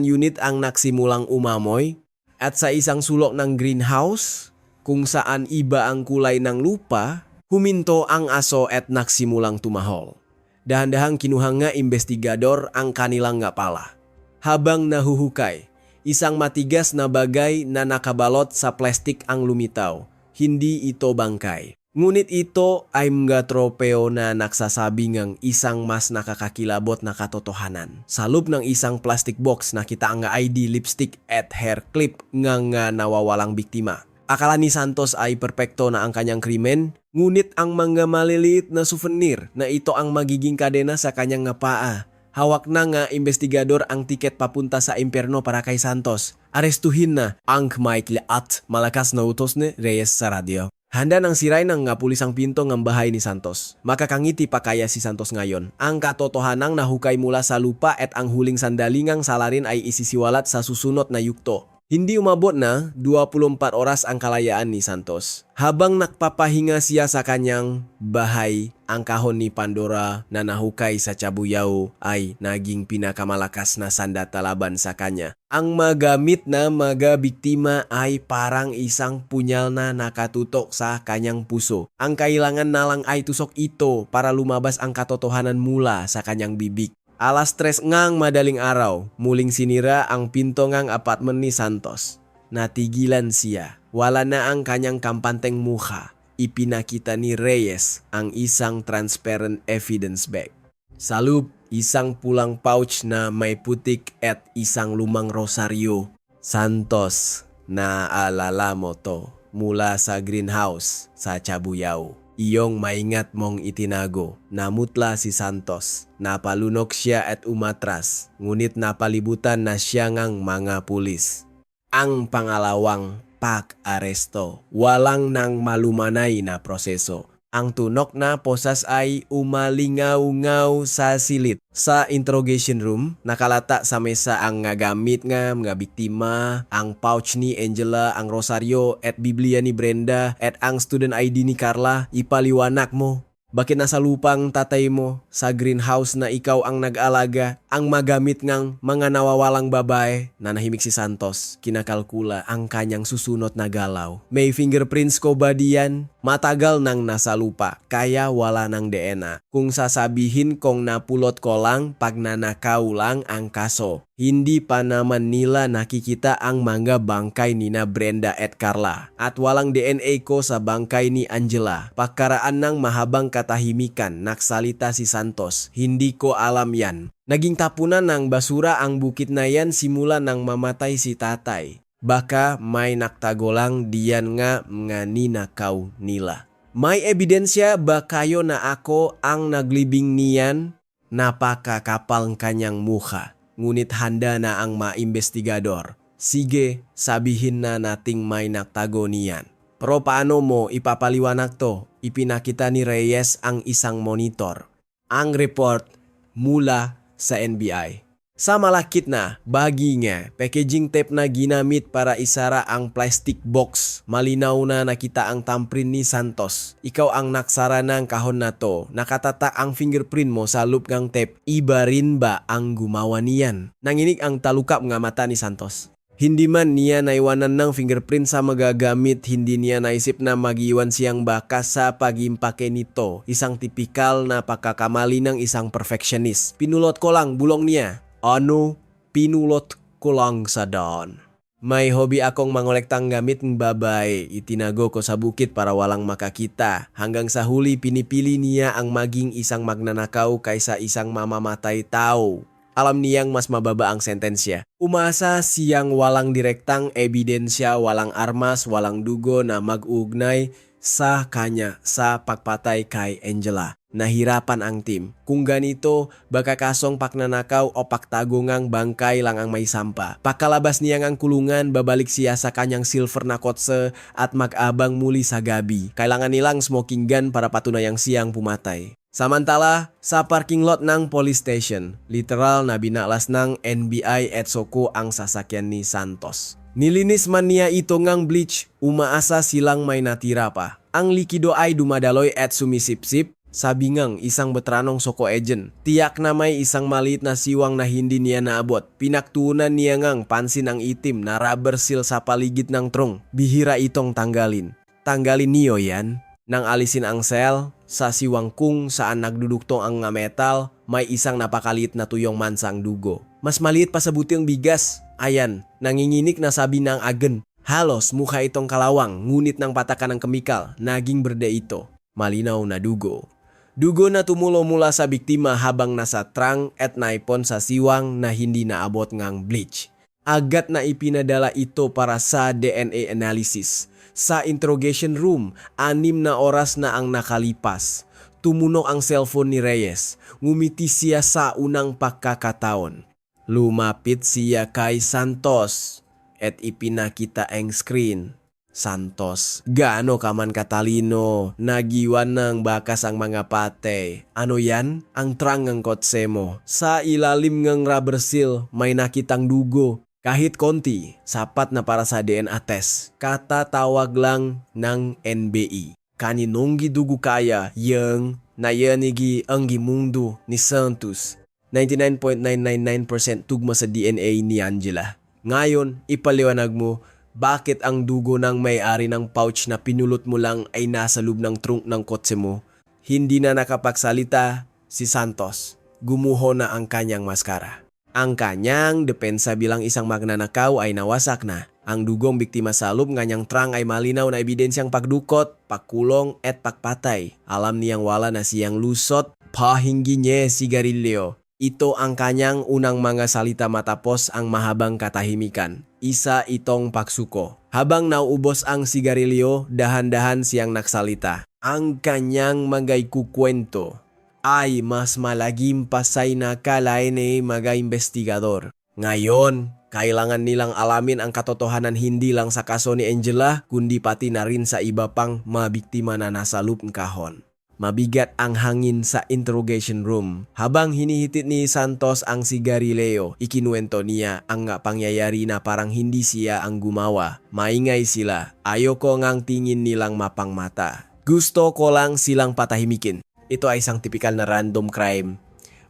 unit ang nagsimulang umamoy at sa isang sulok ng greenhouse kung saan iba ang kulay ng lupa, huminto ang aso at nagsimulang tumahol. Dahan-dahang kinuha nga investigador ang kanilang nga pala. Habang nahuhukay, isang matigas na bagay na nakabalot sa plastik ang lumitaw. Hindi ito bangkay. Ngunit ito ay mga tropeo na nagsasabi ng isang mas nakakakilabot na katotohanan. Sa loob ng isang plastic box nakita ang ID, lipstick at hair clip ng nawawalang biktima. Akala ni Santos ay perpekto na ang kanyang krimen, ngunit ang mga maliliit na souvenir na ito ang magiging kadena sa kanyang paa. Hawak na nga investigador ang tiket papunta sa impyerno para kay Santos. Arestuhin na ang maikli at malakas na utos ni Reyes sa radyo. Handa nang siray nang ngapulis ang pinto ng bahay ni Santos. Makakangiti pa kaya si Santos ngayon. Ang katotohanang nahukay mula sa lupa at ang huling sandalingang salarin ay isisiwalat sa susunod na yugto. Hindi umabot na 24 oras ang kalayaan ni Santos. Habang nagpapahinga siya sa kanyang bahay, ang kahon ni Pandora na nahukay sa Cabuyao ay naging pinakamalakas na sandata laban sa kanya. Ang magamit na mga biktima ay parang isang punyal na nakatutok sa kanyang puso. Ang kailangan na lang ay tusok ito para lumabas ang katotohanan mula sa kanyang bibig. Alas 3 ngang madaling araw, muling sinira ang pinto ngang apartment ni Santos. Natigilan siya. Wala na ang kanyang kampanteng mukha. Ipinakita ni Reyes ang isang transparent evidence bag. Sa loob, isang pulang pouch na may putik at isang lumang rosaryo. Santos, naalala mo to mula sa greenhouse sa Cabuyao. Iyong maingat mong itinago. Namutla si Santos. Napalunok siya at umatras. Ngunit napalibutan na siya ngang mga pulis. Ang pangalawang pag-aresto. Walang nang malumanay na proseso. Ang tunok na posas ay umalingaw-ngaw sa silid. Sa interrogation room, nakalata sa mesa ang nga gamit nga mga biktima, ang pouch ni Angela, ang rosaryo at Biblia ni Brenda at ang student ID ni Carla. Ipaliwanak mo. Bakit nasa lupang tatay mo sa greenhouse na ikaw ang nag-alaga ang magamit ngang mga nawawalang babae? Nanahimik si Santos. Kinakalkula ang kanyang susunod na galaw. May fingerprints ko ba diyan? Matagal nang nasa lupa, kaya wala ng DNA. Kung sasabihin kong napulot ko lang, pagnanakaw lang ang kaso. Hindi pa naman nila nakikita ang mga bangkay ni na Brenda at Carla. At walang DNA ko sa bangkay ni Angela. Pagkaraan ng mahabang katahimikan, nagsalita si Santos. Hindi ko alam yan. Naging tapunan ng basura ang bukit na yan simula nang mamatay si tatay. Baka may naktago lang diyan nga ninakaw nila. May ebidensya ba kayo na ako ang naglibing niyan? Napakakapal kanyang mukha. Ngunit handa na ang maimbestigador. Sige, sabihin na nating may naktago niyan. Pero paano mo ipapaliwanag to? Ipinakita ni Reyes ang isang monitor. Ang report mula sa NBI. Sa malakit na bahagi packaging tape na ginamit para isara ang plastic box. Malinaw na nakita ang thumbprint ni Santos. Ikaw ang naksara ng kahon na to. Nakatatak ang fingerprint mo sa loop ng tape. Iba rin ba ang gumawa niyan? Nanginig ang talukap nga mata ni Santos. Hindi man niya naiwanan ng fingerprint sa magagamit, hindi niya naisip na mag-iwan siyang bakas sa pagimpake nito. Isang tipikal na pagkakamali ng isang perfectionist. Pinulot ko lang bulong niya. Ano, pinulot ko lang sa daan. May hobby akong mangolektang gamit ng babae. Itinago ko sa bukid para walang makakita. Hanggang sa huli pinipili niya ang maging isang magnanakaw kaysa isang mamamatay tao. Alam niyang mas mababa ang sentensya. Umasa siyang walang direktang ebidensya, walang armas, walang dugo na mag-ugnay sa kanya sa pagpatay kay Angela. Nahirapan ang team. Kung ganito, baka kasong pagnanakaw o pagtagungang bangkay lang ang may sampa. Pakalabas niya ng kulungan, babalik siya sa kanyang silver na kotse at mag-abang muli sa gabi. Kailangan nilang smoking gun para patunayang siyang pumatay. Samantala, sa parking lot ng police station, literal na binaklas ng NBI at Soko ang sasakyan ni Santos. Nilinis man niya ito ngang bleach, umaasa silang may natira pa. Ang likido ay dumadaloy at sumisipsip. Sabi ngang isang veteranong Soko agent, tiyak na may isang maliit na siwang na hindi niya naabot. Pinaktuunan niya ngang pansin ang itim na rubber seal sa paligid ng trunk. Bihira itong tanggalin. Tanggalin niyo yan. Nang alisin ang cell, sa siwang kung saan nagdudugtong ang metal, may isang napakaliit na tuyong mansang dugo. Mas maliit pa sa buti ang bigas. Ayan, nanginginig na sabi ng agen. Halos mukha itong kalawang, ngunit ng patakan ng kemikal, naging berde ito. Malinaw na dugo. Dugo na tumulo mula sa biktima habang nasa trunk at naipon sa siwang na hindi naabot ngang bleach. Agad na ipinadala ito para sa DNA analysis. Sa interrogation room, 6 na oras na ang nakalipas. Tumunog ang cellphone ni Reyes. Ngumiti siya sa unang pagkakataon. Lumapit siya kay Santos at ipinakita ang screen. Santos, gaano ka man katalino, nagiwan ng bakas ang mga pate. Ano yan? Ang trang ng kotse mo. Sa ilalim ng rubber seal, may nakitang dugo. Kahit konti, sapat na para sa DNA test. Katatawag lang ng NBI. Kaninong gidugo kaya yung nayanigi ang gimundo ni Santos. 99.999% tugma sa DNA ni Angela. Ngayon, ipaliwanag mo bakit ang dugo ng may-ari ng pouch na pinulot mo lang ay nasa loob ng trunk ng kotse mo. Hindi na nakapagsalita si Santos. Gumuho na ang kanyang maskara. Ang kanyang depensa bilang isang magnanakaw ay nawasak na. Ang dugong biktima sa loob nganyang trang ay malinaw na ebidensyang pagdukot, pagkulong at pagpatay. Alam niyang wala na siyang lusot, pahinggi niya sigarilyo. Ito ang kanyang unang mga salita matapos ang mahabang katahimikan. Isa itong pagsuko. Habang nauubos ang sigarilyo, dahan-dahan siyang nagsalita. Ang kanyang magay kukwento ay mas malagim pa sa inakalain ni mga investigador. Ngayon, kailangan nilang alamin ang katotohanan hindi lang sa kaso ni Angela, kundi pati na rin sa iba pang mabiktima na nasa loob ng kahon. Mabigat ang hangin sa interrogation room. Habang hinihitit ni Santos ang sigarilyo, ikinuwento niya ang pangyayari na parang hindi siya ang gumawa. Maingay sila. Ayoko ngang tingin nilang mapangmata. Gusto ko lang silang patahimikin. Ito ay isang typical na random crime.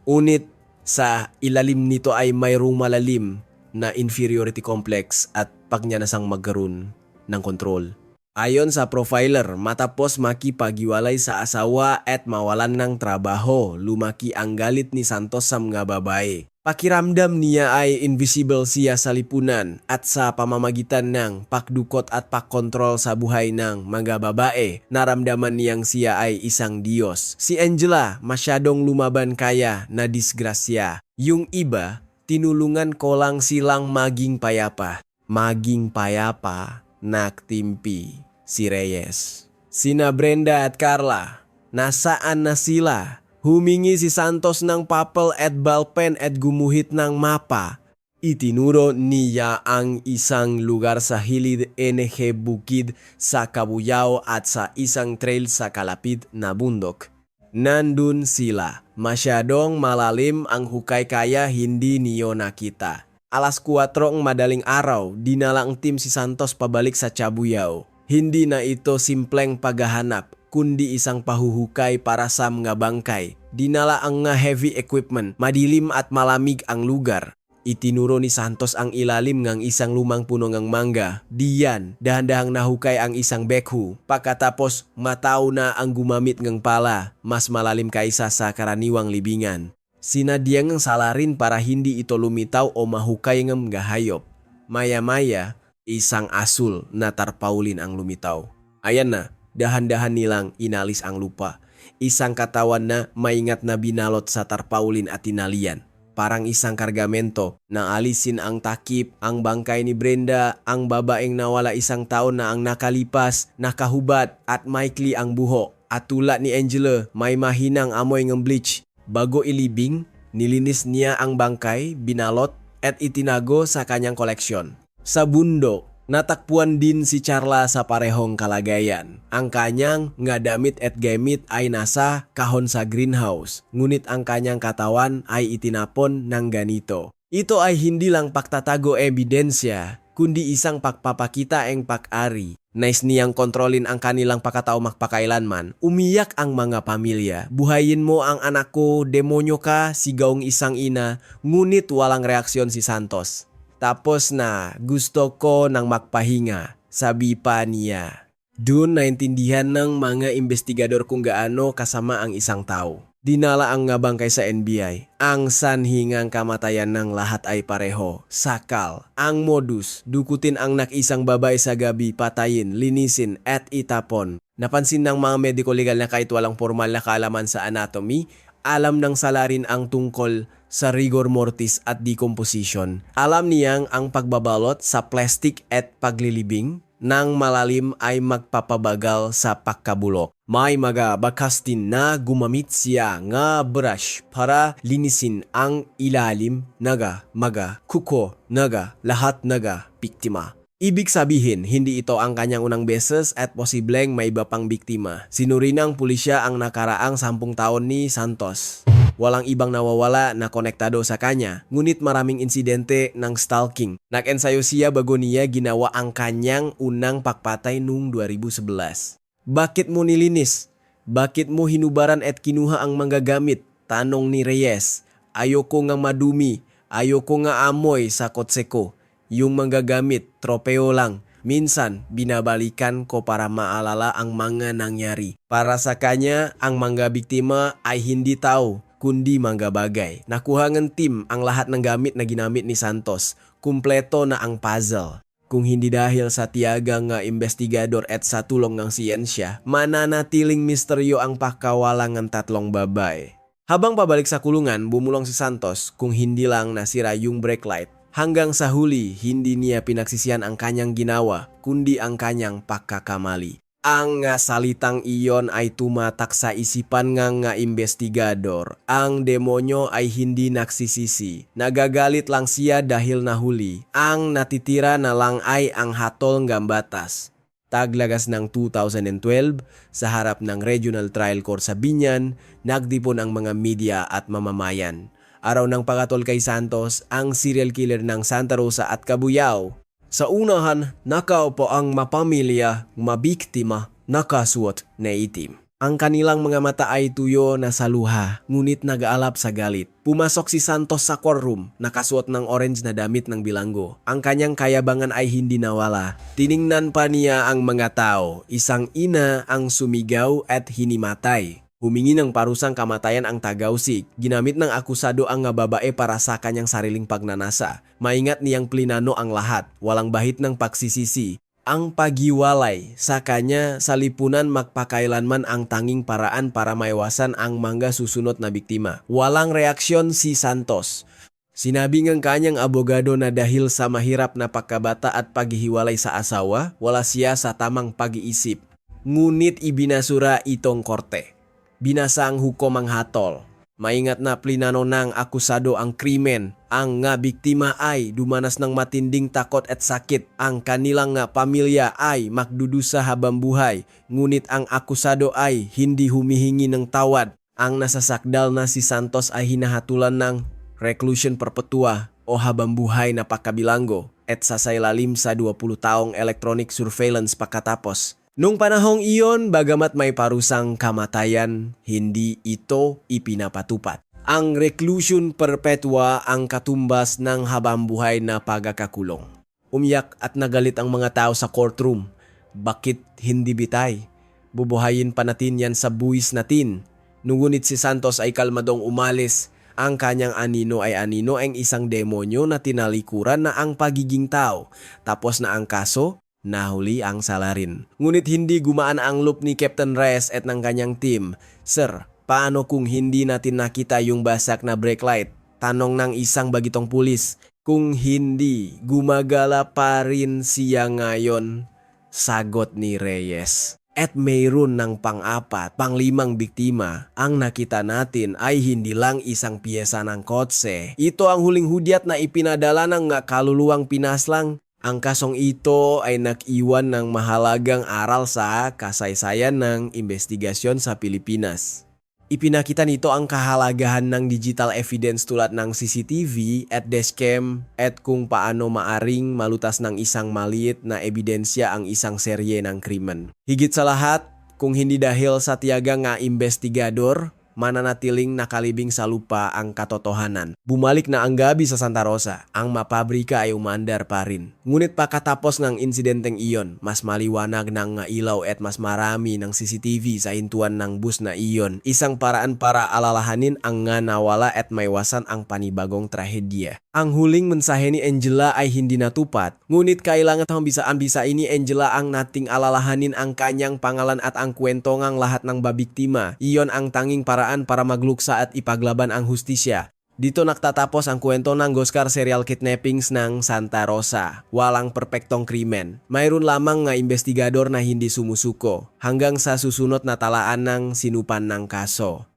Unit sa ilalim nito ay mayroong malalim na inferiority complex at pagnyanasang magkaroon ng kontrol. Ayon sa profiler, matapos makipaghiwalay sa asawa at mawalan ng trabaho, lumaki ang galit ni Santos sa mga babae. Pakiramdam niya ay invisible siya sa lipunan at sa pamamagitan ng pakdukot at pakkontrol sa buhay ng mga babae, naramdaman niyang siya ay isang Diyos. Si Angela masyadong lumaban kaya na disgrasya. Yung iba, tinulungan ko lang silang maging payapa. Maging payapa, nagtimpi si Reyes. Sina Brenda at Carla, nasaan na sila? Humingi si Santos ng papel at ballpen at gumuhit ng mapa. Itinuro niya ang isang lugar sa Hilid NG Bukid sa Cabuyao at sa isang trail sa kalapit na bundok. Nandun sila. Masyadong malalim ang hukay kaya hindi niyo nakita. Alas 4 ng madaling araw, dinala ang team si Santos pabalik sa Cabuyao. Hindi na ito simpleng paghahanap, kundi isang pahuhukay para sa mga bangkay. Dinala ang heavy equipment, madilim at malamig ang lugar. Itinuro ni Santos ang ilalim ng isang lumang puno ng mangga. Diyan, dahan-dahang nahukay ang isang backhoe. Pagkatapos, mataw na ang gumamit ng pala, mas malalim kaysa sa karaniwang libingan. Sinadyang ang salarin para hindi ito lumitaw o mahukay ng mga hayop. Maya-maya, isang asul na tarpaulin ang lumitaw. Ayan na. Dahan-dahan nilang inalis ang lupa. Isang katawan na maingat na binalot sa tarpaulin at tinalian. Parang isang kargamento na alisin ang takip, ang bangkay ni Brenda, ang babaeng nawala isang taon na ang nakalipas, nakahubad at maikli ang buho. At tulad ni Angela, may mahinang amoy ng bleach. Bago ilibing, nilinis niya ang bangkay, binalot at itinago sa kanyang koleksyon. Sa bundok, natakpuan din si Carla sa parehong kalagayan. Ang kanyang nga damit at gamit ay nasa kahon sa greenhouse, ngunit ang kanyang katawan ay itinapon ng ganito. Ito ay hindi lang pagtatago ebidensya, kundi isang pagpapakita ang pag-ari. Nais niyang kontrolin ang kanilang pagkatao magpakailanman. Umiyak ang mga pamilya. Buhayin mo ang anak ko, demonyo ka, sigaw ng isang ina, ngunit walang reaksyon si Santos. Tapos na, gusto ko ng magpahinga, sabi pa niya. Doon naintindihan ng mga investigador kung gaano kasama ang isang tao. Dinala ang nga bangkay sa NBI. Ang sanhingang kamatayan ng lahat ay pareho. Sakal. Ang modus, dukutin ang isang babae sa gabi, patayin, linisin at itapon. Napansin ng mga medico legal na kahit walang formal na kaalaman sa anatomy, alam ng salarin ang tungkol sa rigor mortis at decomposition. Alam niyang ang pagbabalot sa plastic at paglilibing ng malalim ay magpapabagal sa pagkabulok. May mga bakas din na gumamit siya nga brush para linisin ang ilalim naga, maga, kuko, naga, lahat naga, biktima. Ibig sabihin, hindi ito ang kanyang unang beses at posibleng may iba pang biktima. Sinurinang pulisya ang nakaraang 10 taon ni Santos. Walang ibang nawawala na konektado sa kanya, ngunit maraming insidente ng stalking. Nag-ensayo siya bago niya ginawa ang kanyang unang pakpatay noong 2011. Bakit mo nilinis? Bakit mo hinubaran at kinuha ang manggagamit? Tanong ni Reyes. Ayoko nga madumi, ayoko nga amoy sa kotse ko. Yung manggagamit, tropeo lang. Minsan, binabalikan ko para maalala ang mga nangyari. Para sa kanya, ang mga biktima ay hindi tao, kundi mga bagay. Nakuha ng team ang lahat ng gamit na ginamit ni Santos. Kumpleto na ang puzzle. Kung hindi dahil sa tiyaga nga investigador at sa tulong ng siyensya, mananatiling misteryo ang pakawalang ng tatlong babae. Habang pabalik sa kulungan, bumulong si Santos kung hindi lang nasira yung brake light. Hanggang sa huli, hindi niya pinagsisihan ang kanyang ginawa, kundi ang kanyang pagkakamali. Ang salitang iyon ay tumatak sa isipan nga investigador. Ang demonyo ay hindi nagsisisi. Nagagalit lang siya dahil nahuli. Ang natitira na lang ay ang hatol ng batas. Taglagas ng 2012, sa harap ng Regional Trial Court sa Biñan, nagdipon ang mga media at mamamayan. Araw ng pagkatol kay Santos, ang serial killer ng Santa Rosa at Cabuyao. Sa unahan, nakaupo ang mapamilya, mabiktima, nakasuot na itim. Ang kanilang mga mata ay tuyo na sa luha, ngunit nag-aalap sa galit. Pumasok si Santos sa courtroom, nakasuot ng orange na damit ng bilanggo. Ang kanyang kayabangan ay hindi nawala. Tiningnan pa niya ang mga tao, isang ina ang sumigaw at hinimatay. Humingi ng parusang kamatayan ang tagausig. Ginamit ng akusado ang babae para sa kanyang sariling pagnanasa. Maingat niyang plinano ang lahat, walang bahit ng pagsisisi. Ang paghiwalay sa kanya sa lipunan magpakailanman ang tanging paraan para maiwasan ang mga susunod na biktima. Walang reaksyon si Santos. Sinabi ng kanyang abogado na dahil sa mahirap na pagkabata at paghihiwalay sa asawa, wala siya sa tamang pag-iisip. Ngunit ibinasura itong korte. Binasa ang hukom ang hatol. Maingat na plinano ng akusado ang krimen. Ang nga biktima ay dumanas ng matinding takot at sakit. Ang kanilang nga pamilya ay magdudusa habang buhay. Ngunit ang akusado ay hindi humihingi ng tawad. Ang nasasakdal na si Santos ay hinahatulan ng reclusion perpetua o habang buhay na pagkabilanggo at sasailalim sa 20 taong electronic surveillance pagkatapos. Nung panahong iyon, bagamat may parusang kamatayan, hindi ito ipinapatupad. Ang reclusion perpetua ang katumbas ng habambuhay na pagkakakulong. Umiyak at nagalit ang mga tao sa courtroom. Bakit hindi bitay? Bubuhayin pa natin yan sa buwis natin. Ngunit si Santos ay kalmadong umalis. Ang kanyang anino ay anino ang isang demonyo na tinalikuran na ang pagiging tao. Tapos na ang kaso, nahuli ang salarin. Ngunit hindi gumaan ang loop ni Captain Reyes at ng kanyang team. Sir, paano kung hindi natin nakita yung basak na brake light? Tanong ng isang bagitong pulis. Kung hindi, gumagala pa rin siya ngayon. Sagot ni Reyes. At mayroon ng pang-apat, pang-limang biktima. Ang nakita natin ay hindi lang isang piyesa ng kotse. Ito ang huling hudyat na ipinadala ng kaluluwang pinaslang. Ang kasong ito ay nag-iwan ng mahalagang aral sa kasaysayan ng investigasyon sa Pilipinas. Ipinakita nito ang kahalagahan ng digital evidence tulad ng CCTV at dashcam at kung paano maaring malutas ng isang maliit na ebidensya ang isang serye ng krimen. Higit sa lahat, kung hindi dahil sa tiyaga nga investigador, mananatiling nakalibing sa lupa ang katotohanan. Bumalik na ang gabi sa Santa Rosa, ang mapabrika ay umandar pa rin. Ngunit pagkatapos ng insidenteng iyon, mas maliwanag ng ilaw at mas marami ng CCTV sa hintuan ng bus na iyon. Isang paraan para alalahanin ang nga nawala at maiwasan ang panibagong trahedya. Ang huling mensahe ni Angela ay hindi natupad, ngunit kailangan bisa ini Angela ang nating alalahanin ang kanyang pangalan at ang kwento ng lahat ng babiktima. Iyon ang tanging paraan para magluksa at ipaglaban ang hustisya. Dito nagtatapos ang kwento ng Goscar serial kidnappings ng Santa Rosa. Walang perpektong krimen. Mayroon lamang nga investigador na hindi sumusuko hanggang sa susunod na talaan ng sinupan ng kaso.